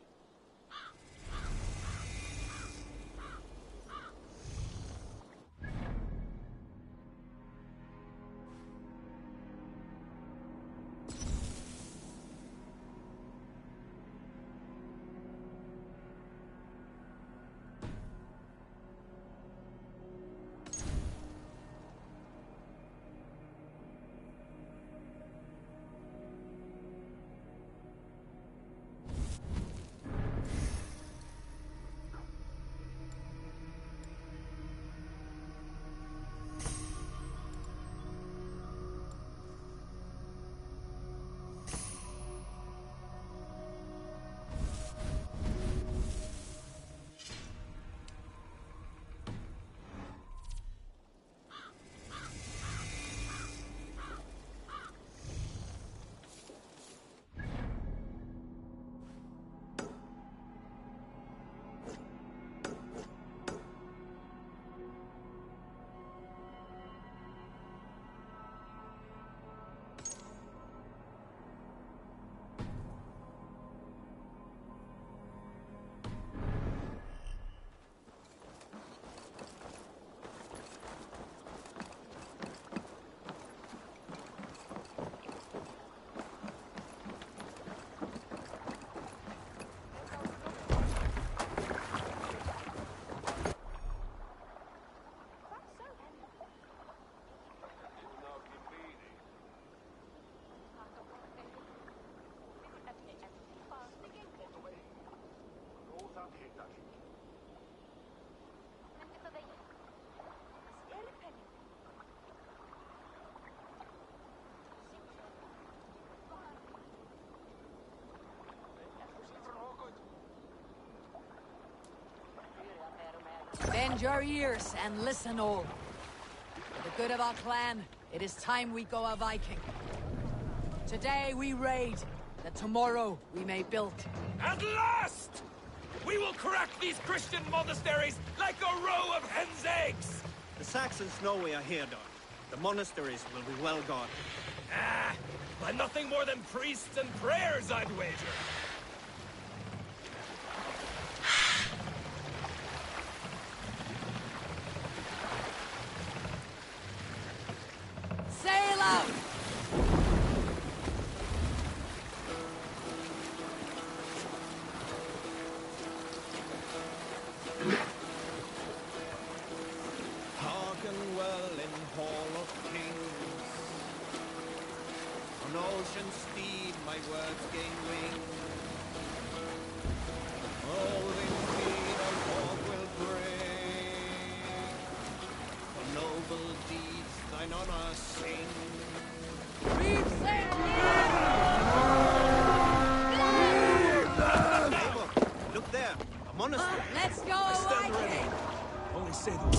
Lend your ears and listen all. For the good of our clan, it is time we go a Viking. Today we raid, that tomorrow we may build. At last! We will crack these Christian monasteries like a row of hen's eggs! The Saxons know we are here, Don. The monasteries will be well guarded. Ah, by nothing more than priests and prayers, I'd wager. Sail out! Hearken well in Hall of Kings. On ocean steed my words gain wing. Holding feet of hope will bring. For noble deeds thine honor sing. Neighbor, look there, a monastery. Let's go, Stand ready. Viking! Only say the word.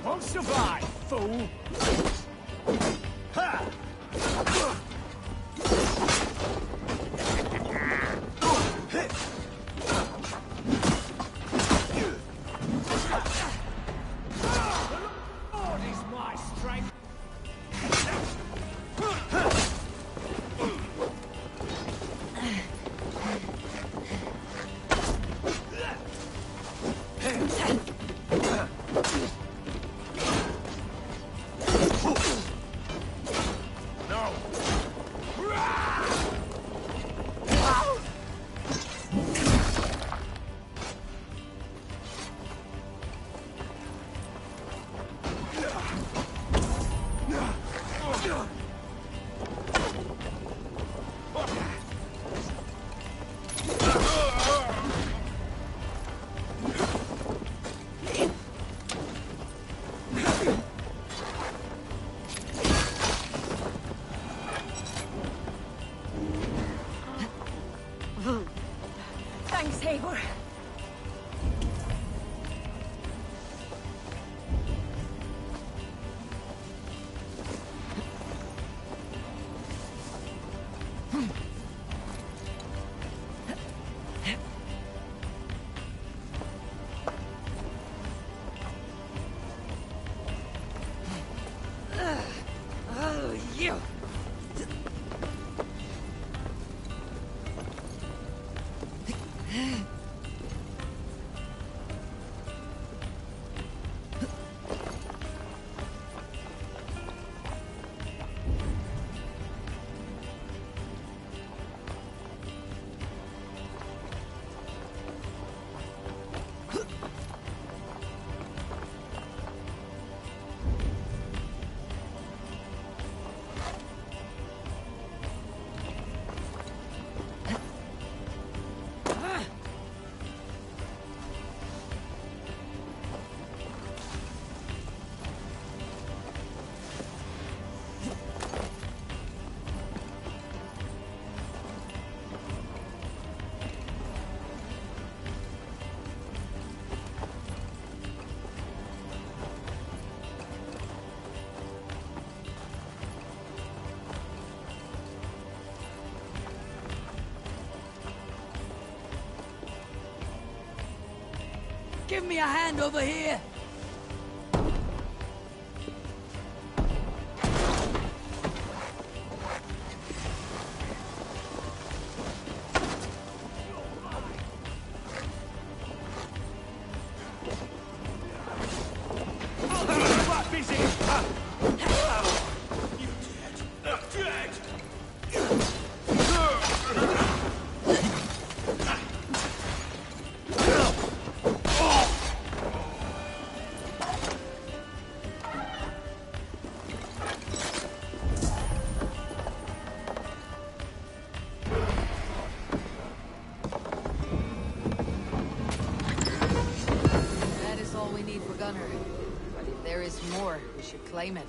Won't survive, fool! Lord is my strength! give me a hand over here! But if there is more, we should claim it.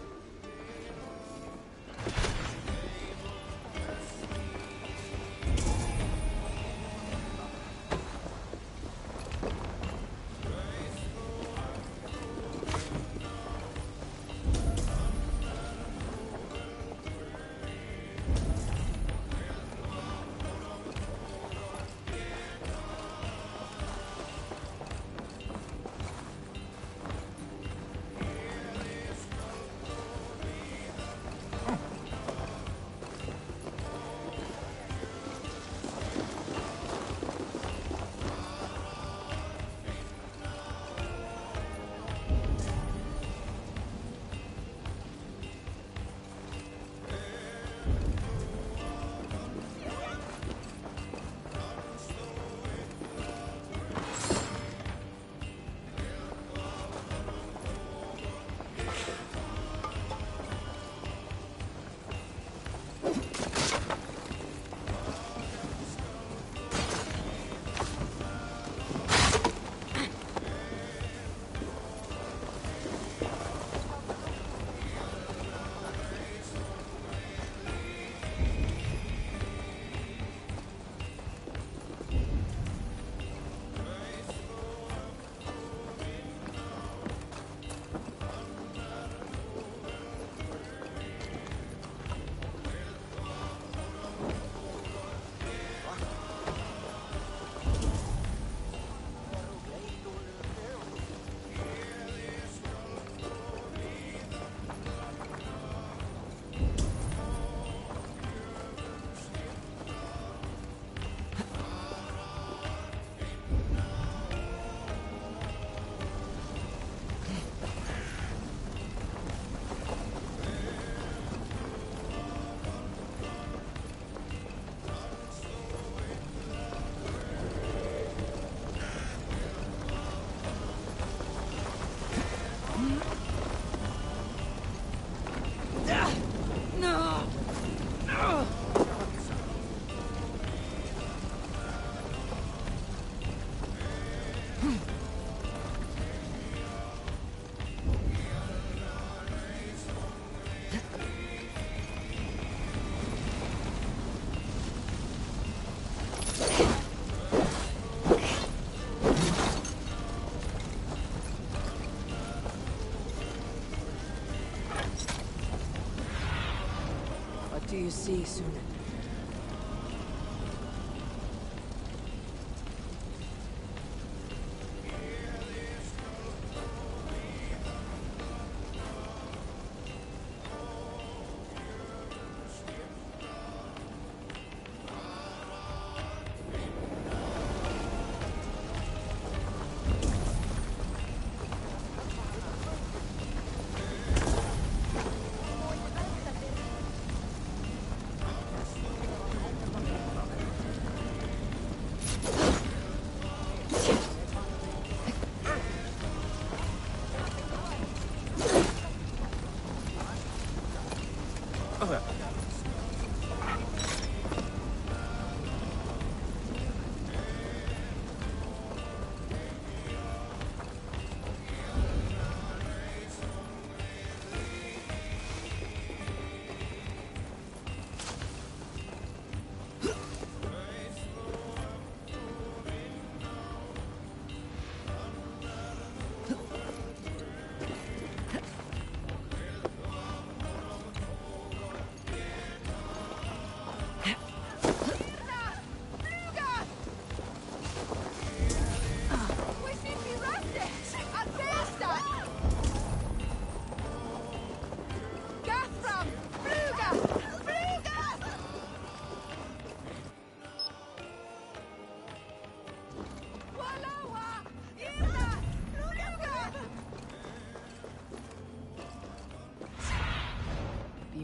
What do you see, Sunan?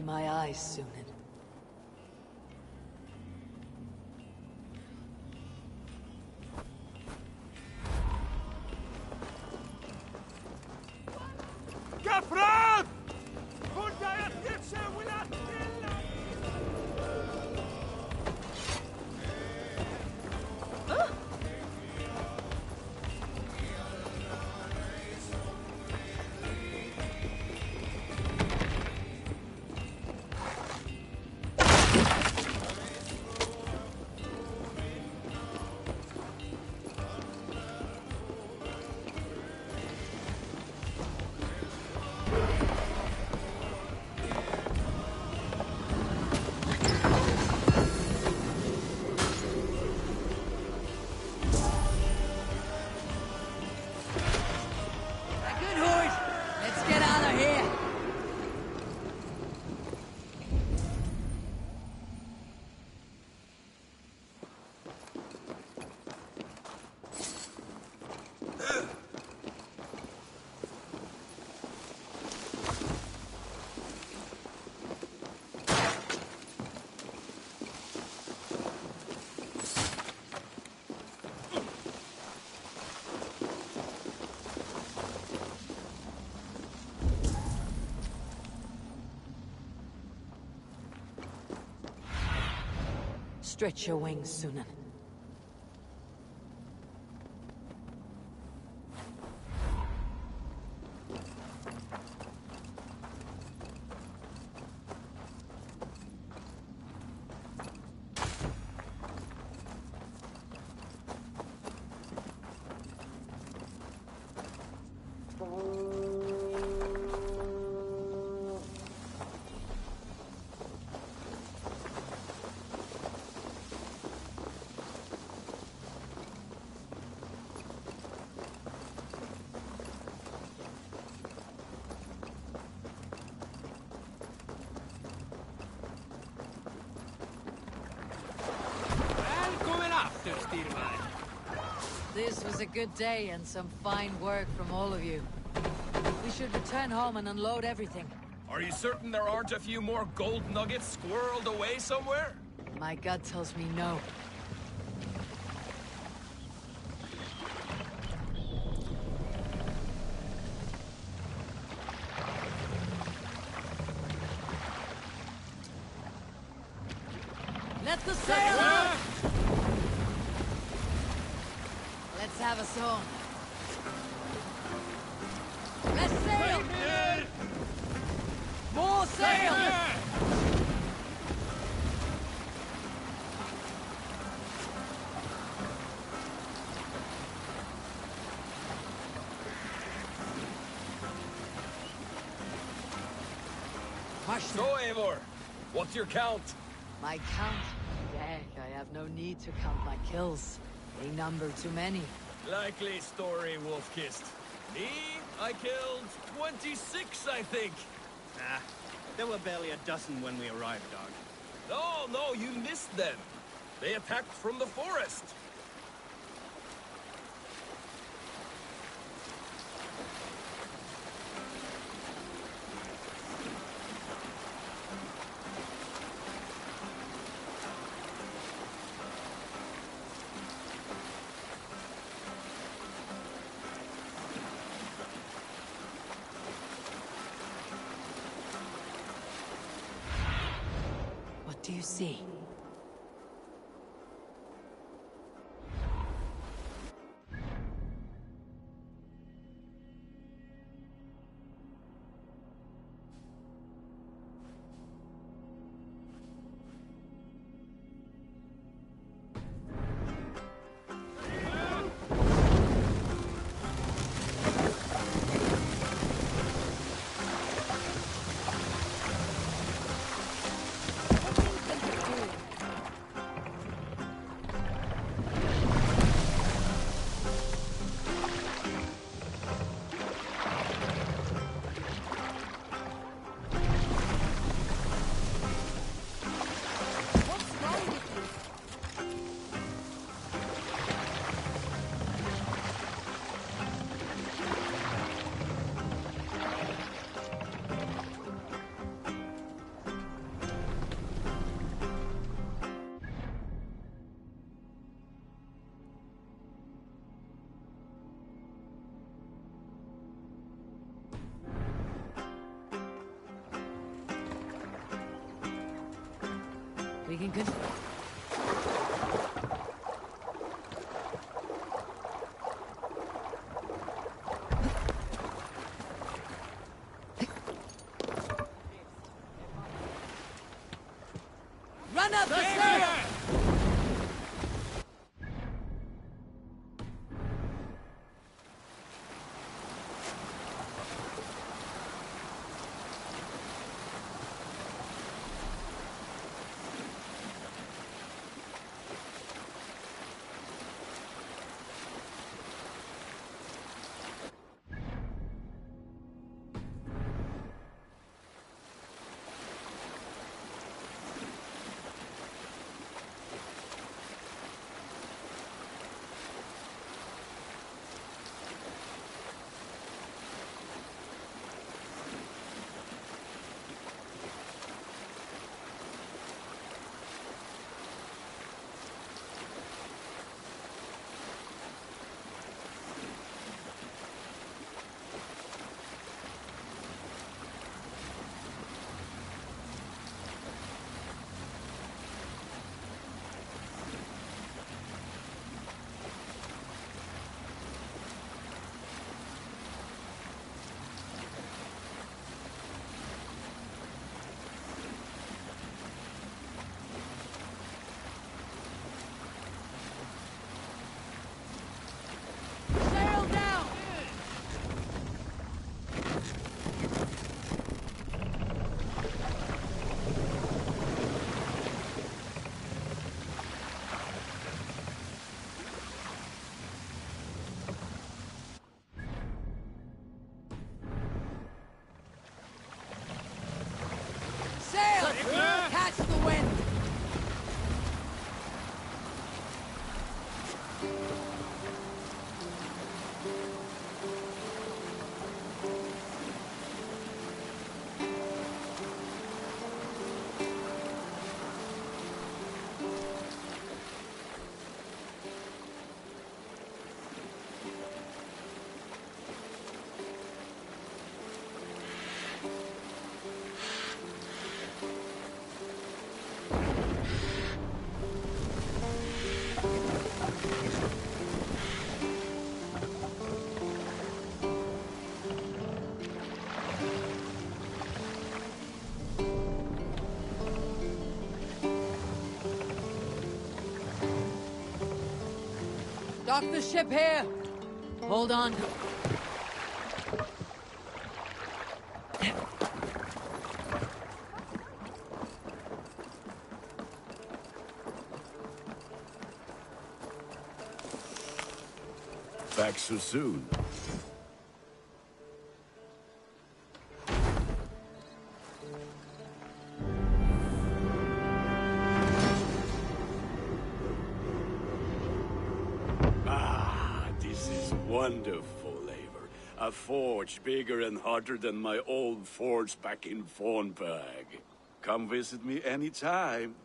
my eyes, Sunan. Kapran! Kundaya tipse wila tilla! Stretch your wings, Sunan. This was a good day and some fine work from all of you. We should return home and unload everything. Are you certain there aren't a few more gold nuggets squirreled away somewhere? My gut tells me no. Let the sail out! Let's have a song. Let's sail! More sail! So, Eivor, what's your count? My count? Heck, I have no need to count my kills. They number too many. Likely story, Wolf-Kissed. Me? I killed 26, I think. Nah, there were barely a dozen when we arrived, dog. No, you missed them. They attacked from the forest. What do you see? We can continue. Run up the sail! Catch the wind! Dock the ship here! Hold on. Back so soon. Wonderful labor. A forge bigger and harder than my old forge back in Fornburg. Come visit me anytime.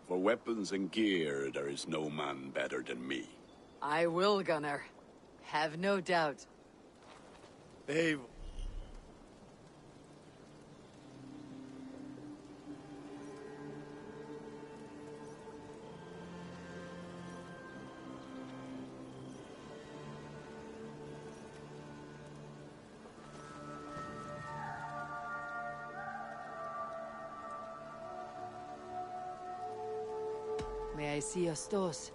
For weapons and gear, there is no man better than me. I will, Gunnar. Have no doubt. Dave. May I see your stores?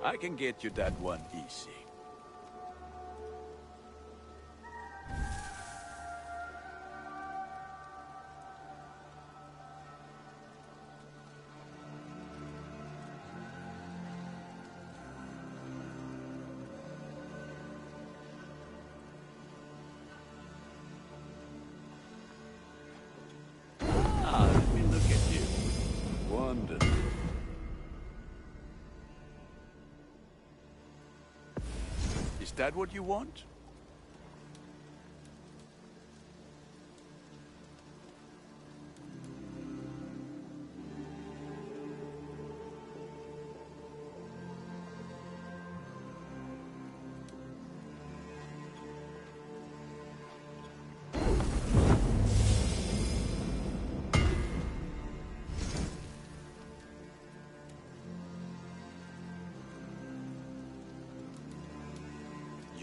I can get you that one easy. Let me look at you. Wonderful. Is that what you want?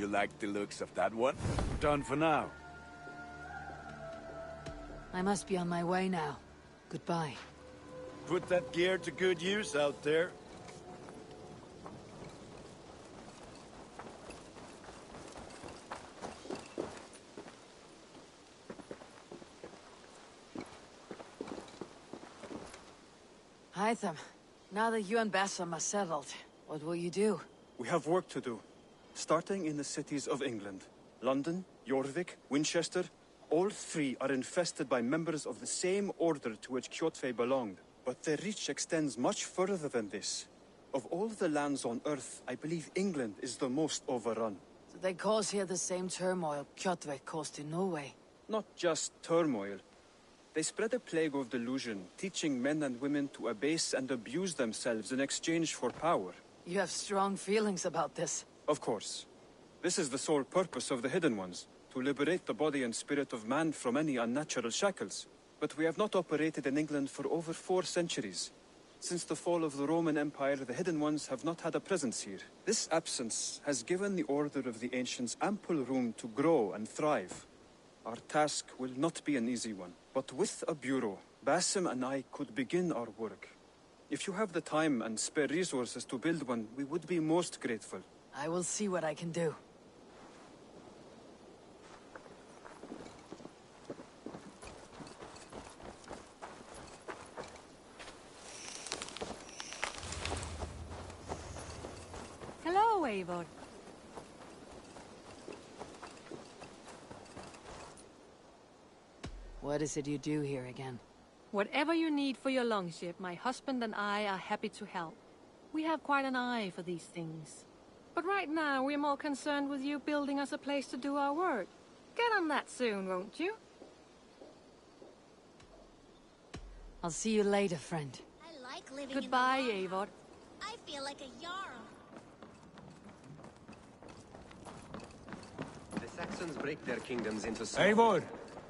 You like the looks of that one? Done for now. I must be on my way now. Goodbye. Put that gear to good use out there. Hytham, now that you and Bassam are settled, what will you do? We have work to do. Starting in the cities of England. London, Jorvik, Winchester, all three are infested by members of the same order to which Kjotve belonged. But their reach extends much further than this. Of all the lands on Earth, I believe England is the most overrun. So they cause here the same turmoil Kjotve caused in Norway? Not just turmoil. They spread a plague of delusion, teaching men and women to abase and abuse themselves in exchange for power. You have strong feelings about this. Of course. This is the sole purpose of the Hidden Ones, to liberate the body and spirit of man from any unnatural shackles. But we have not operated in England for over 4 centuries. Since the fall of the Roman Empire, the Hidden Ones have not had a presence here. This absence has given the Order of the Ancients ample room to grow and thrive. Our task will not be an easy one, but with a bureau, Basim and I could begin our work. If you have the time and spare resources to build one, we would be most grateful. I will see what I can do. Hello, Eivor. What is it you do here again? Whatever you need for your longship, my husband and I are happy to help. We have quite an eye for these things. But right now, we're more concerned with you building us a place to do our work. Get on that soon, won't you? I'll see you later, friend. I like living Goodbye, in the Eivor. I feel like a Jarl. The Saxons break their kingdoms into Eivor!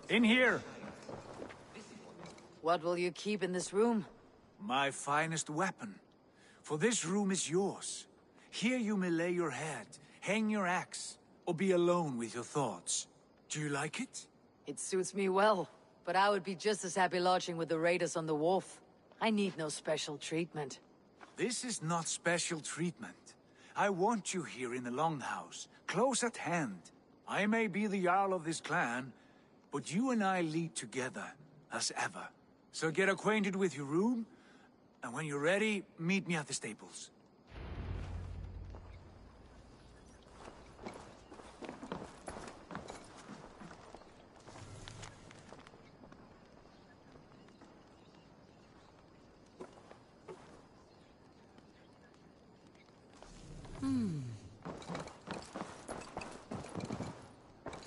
In here! What will you keep in this room? My finest weapon. For this room is yours. Here you may lay your head, hang your axe, or be alone with your thoughts. Do you like it? It suits me well, but I would be just as happy lodging with the raiders on the wharf. I need no special treatment. This is not special treatment. I want you here in the Longhouse, close at hand. I may be the Jarl of this clan, but you and I lead together, as ever. So get acquainted with your room, and when you're ready, meet me at the stables.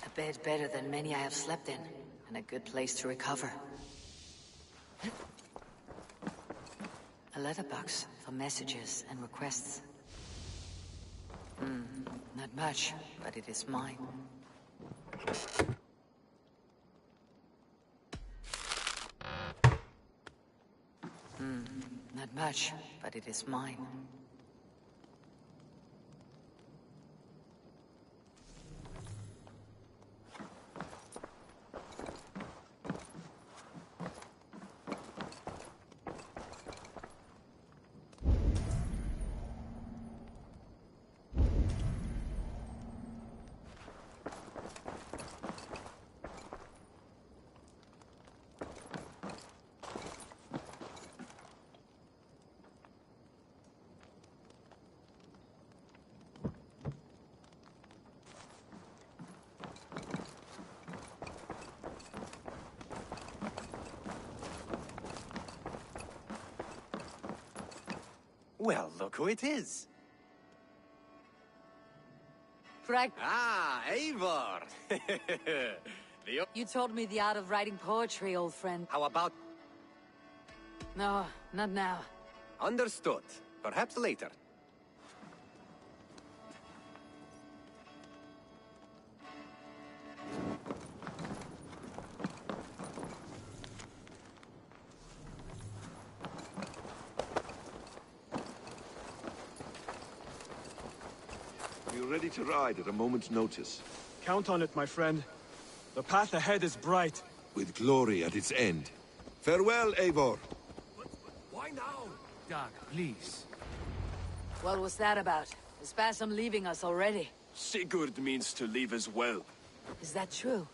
A bed better than many I have slept in, and a good place to recover. A letterbox for messages and requests. Not much, but it is mine. Not much, but it is mine. Well, look who it is. Ah, Eivor! You taught me the art of writing poetry, old friend. How about... No, not now. Understood. Perhaps later. You ready to ride at a moment's notice. Count on it, my friend. The path ahead is bright. With glory at its end. Farewell, Eivor. Why now? Dag, please. What was that about? Is Basim leaving us already? Sigurd means to leave as well. Is that true?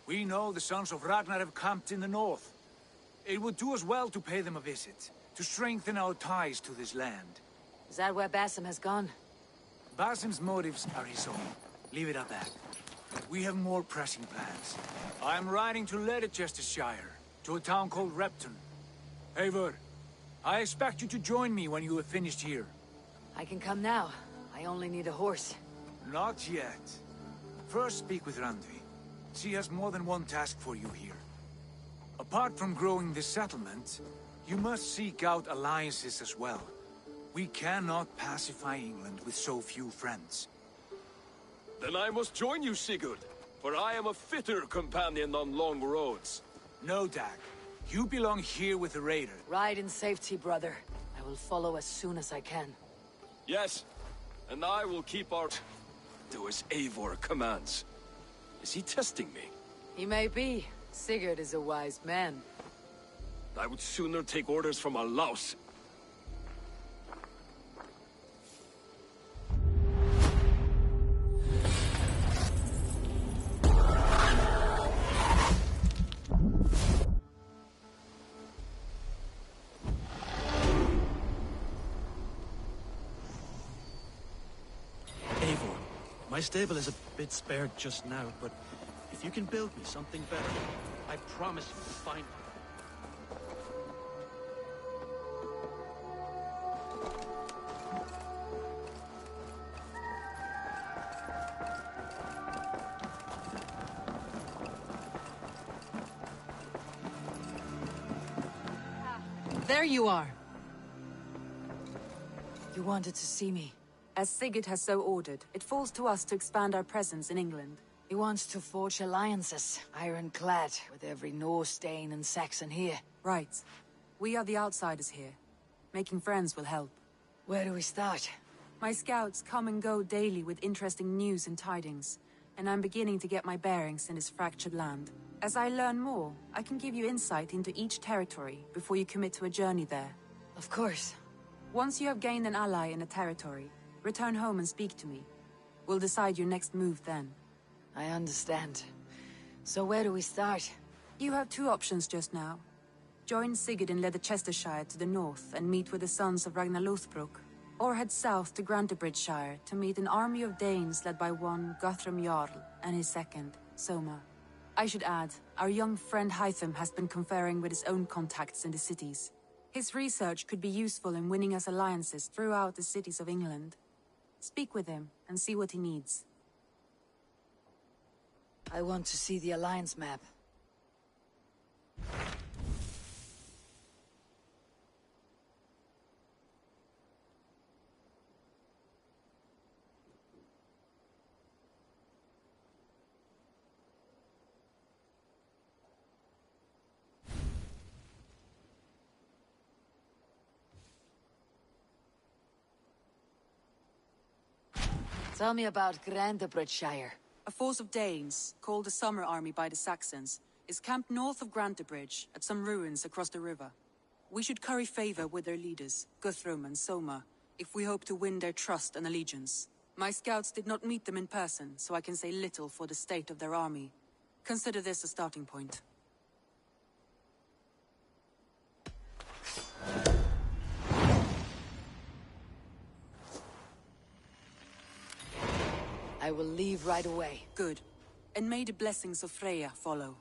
We know the sons of Ragnar have camped in the north. It would do us well to pay them a visit, to strengthen our ties to this land. Is that where Basim has gone? Basim's motives are his own. Leave it at that. We have more pressing plans. I'm riding to Leicestershire, to a town called Repton. Eivor, I expect you to join me when you have finished here. I can come now. I only need a horse. Not yet. First speak with Randvi. She has more than one task for you here. Apart from growing this settlement, you must seek out alliances as well. We cannot pacify England with so few friends. Then I must join you, Sigurd, for I am a fitter companion on long roads. No, Dag. You belong here with the raider. Ride in safety, brother. I will follow as soon as I can. Yes, and I will keep our... do as Eivor commands. Is he testing me? He may be. Sigurd is a wise man. I would sooner take orders from a louse. My stable is a bit spared just now, but if you can build me something better, I promise you will find me. There you are. You wanted to see me. As Sigurd has so ordered, it falls to us to expand our presence in England. He wants to forge alliances, ironclad, with every Norse, Dane, and Saxon here. Right. We are the outsiders here. Making friends will help. Where do we start? My scouts come and go daily with interesting news and tidings, and I'm beginning to get my bearings in this fractured land. As I learn more, I can give you insight into each territory before you commit to a journey there. Of course. Once you have gained an ally in a territory, return home and speak to me. We'll decide your next move then. I understand. So where do we start? You have two options just now. Join Sigurd in Leicestershire to the north and meet with the sons of Ragnar Lothbrok, or head south to Grantebridgeshire to meet an army of Danes led by one Guthrum Jarl and his second, Soma. I should add, our young friend Hytham has been conferring with his own contacts in the cities. His research could be useful in winning us alliances throughout the cities of England. Speak with him and see what he needs. I want to see the Alliance map. Tell me about Grantebridgeshire. A force of Danes, called the Summer Army by the Saxons, is camped north of Grantebridge at some ruins across the river. We should curry favor with their leaders, Guthrum and Soma, if we hope to win their trust and allegiance. My scouts did not meet them in person, so I can say little for the state of their army. Consider this a starting point. I will leave right away. Good. And may the blessings of Freya follow.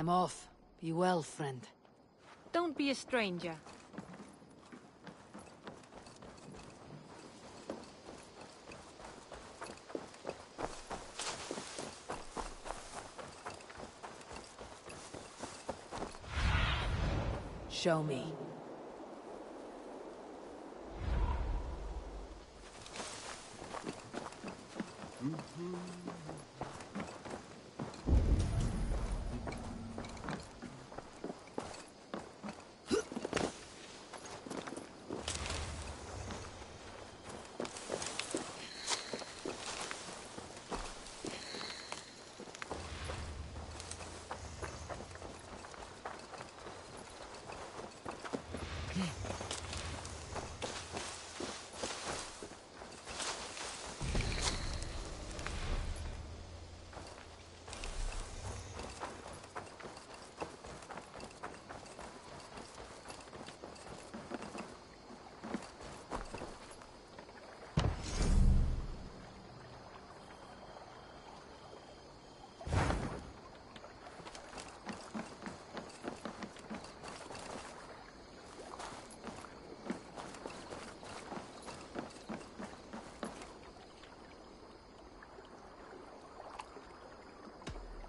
I'm off. Be well, friend. Don't be a stranger. Show me.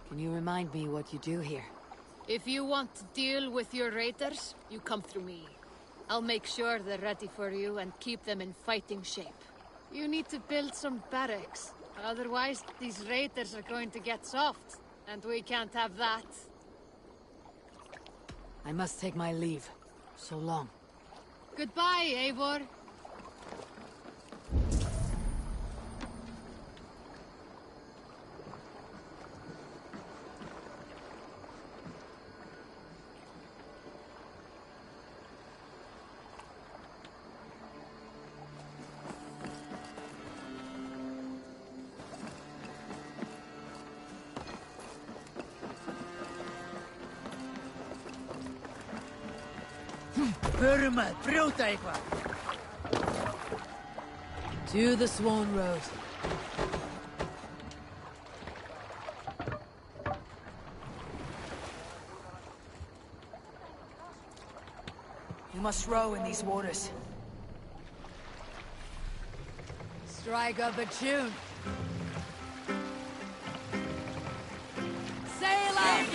Can you remind me what you do here? If you want to deal with your raiders, you come through me. I'll make sure they're ready for you and keep them in fighting shape. You need to build some barracks. Otherwise, these raiders are going to get soft. And we can't have that. I must take my leave. So long. Goodbye, Eivor. Burma, brjóta eitthvað! To the Swan Road. We must row in these waters. Strike up a tune. Sail out!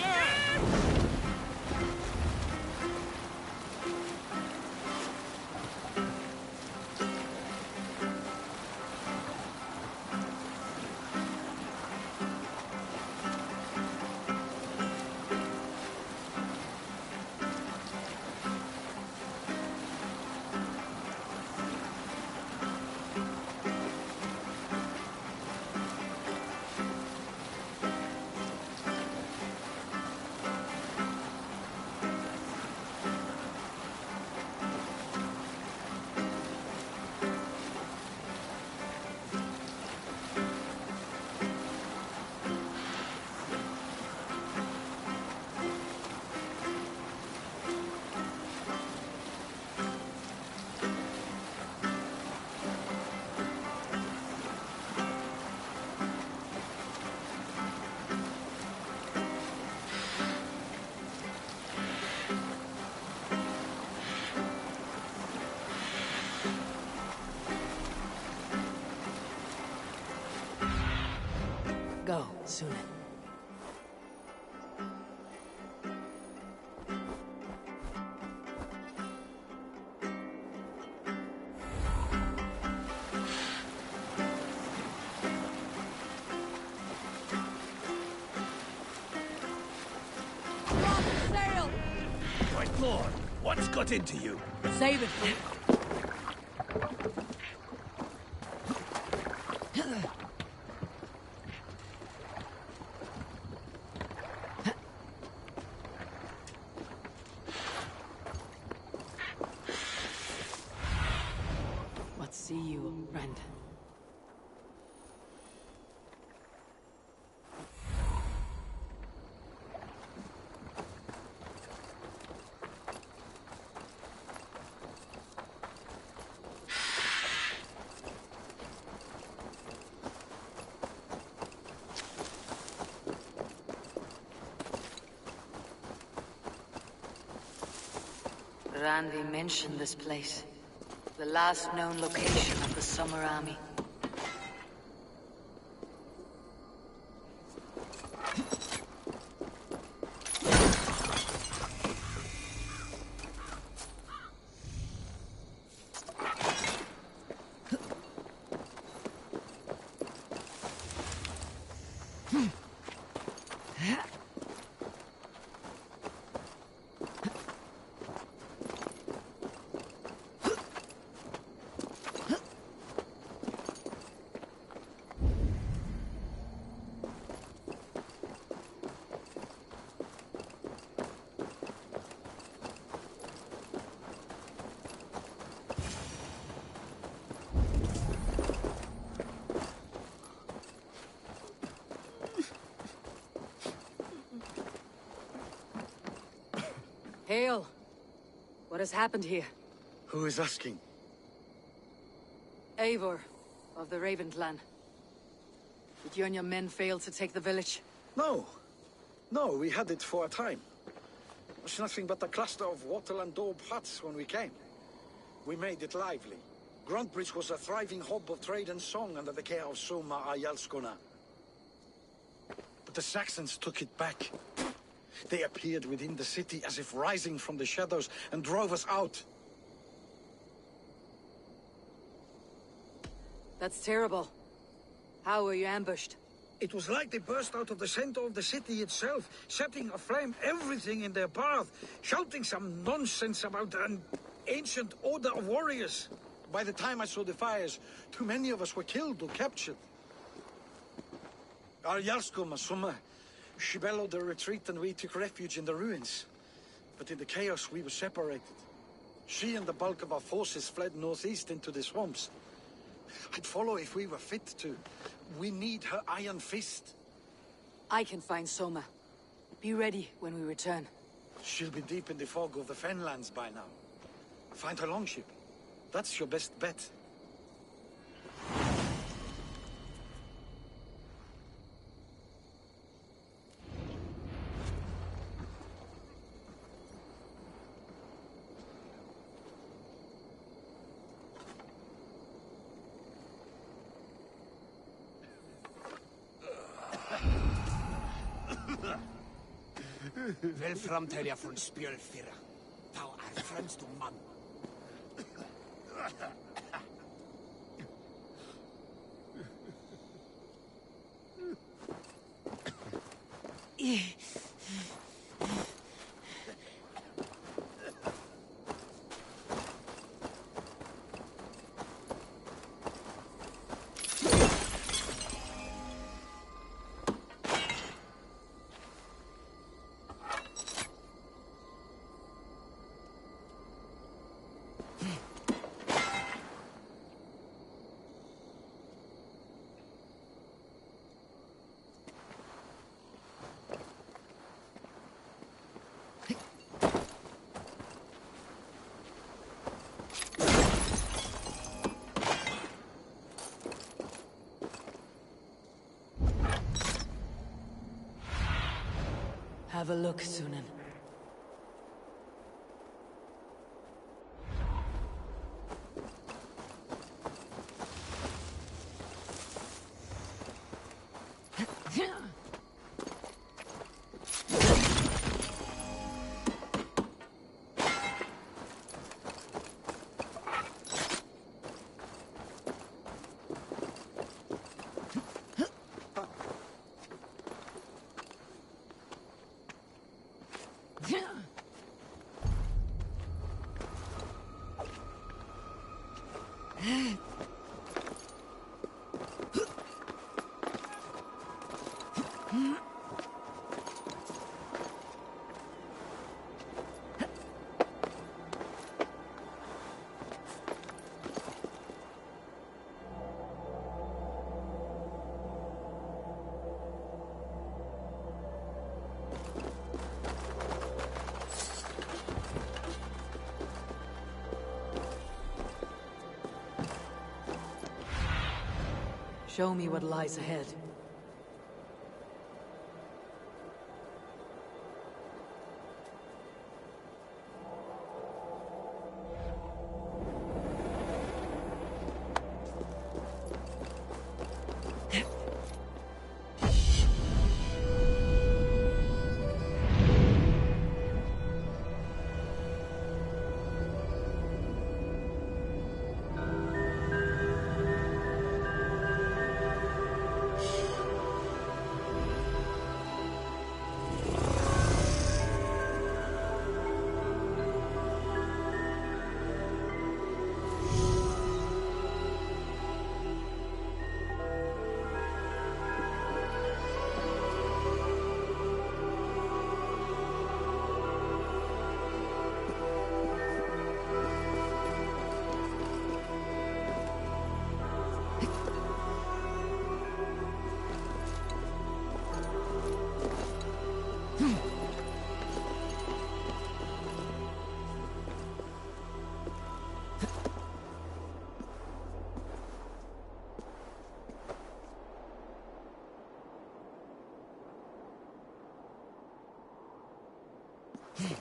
Go, Sunan. Sail! White Lord, what's got into you? Save it. What see you, friend? Randi mentioned this place. The last known location of the Summer Army. Hail! What has happened here? Who is asking? Eivor, of the Raven clan. Did you and your men fail to take the village? No. No, we had it for a time. It was nothing but a cluster of wattle and daub huts when we came. We made it lively. Gruntbridge was a thriving hub of trade and song under the care of Soma Ayalskona. But the Saxons took it back. They appeared within the city as if rising from the shadows and drove us out. That's terrible. How were you ambushed? It was like they burst out of the center of the city itself, setting aflame everything in their path, shouting some nonsense about an ancient order of warriors. By the time I saw the fires, too many of us were killed or captured. Our Yarsko Masuma, she bellowed a retreat and we took refuge in the ruins. But in the chaos, we were separated. She and the bulk of our forces fled northeast into the swamps. I'd follow if we were fit to. We need her iron fist. I can find Soma. Be ready when we return. She'll be deep in the fog of the Fenlands by now. Find her longship. That's your best bet. Vel framtelja från spjölfira. Thou är främst man. Have a look, Sunan. Show me what lies ahead. You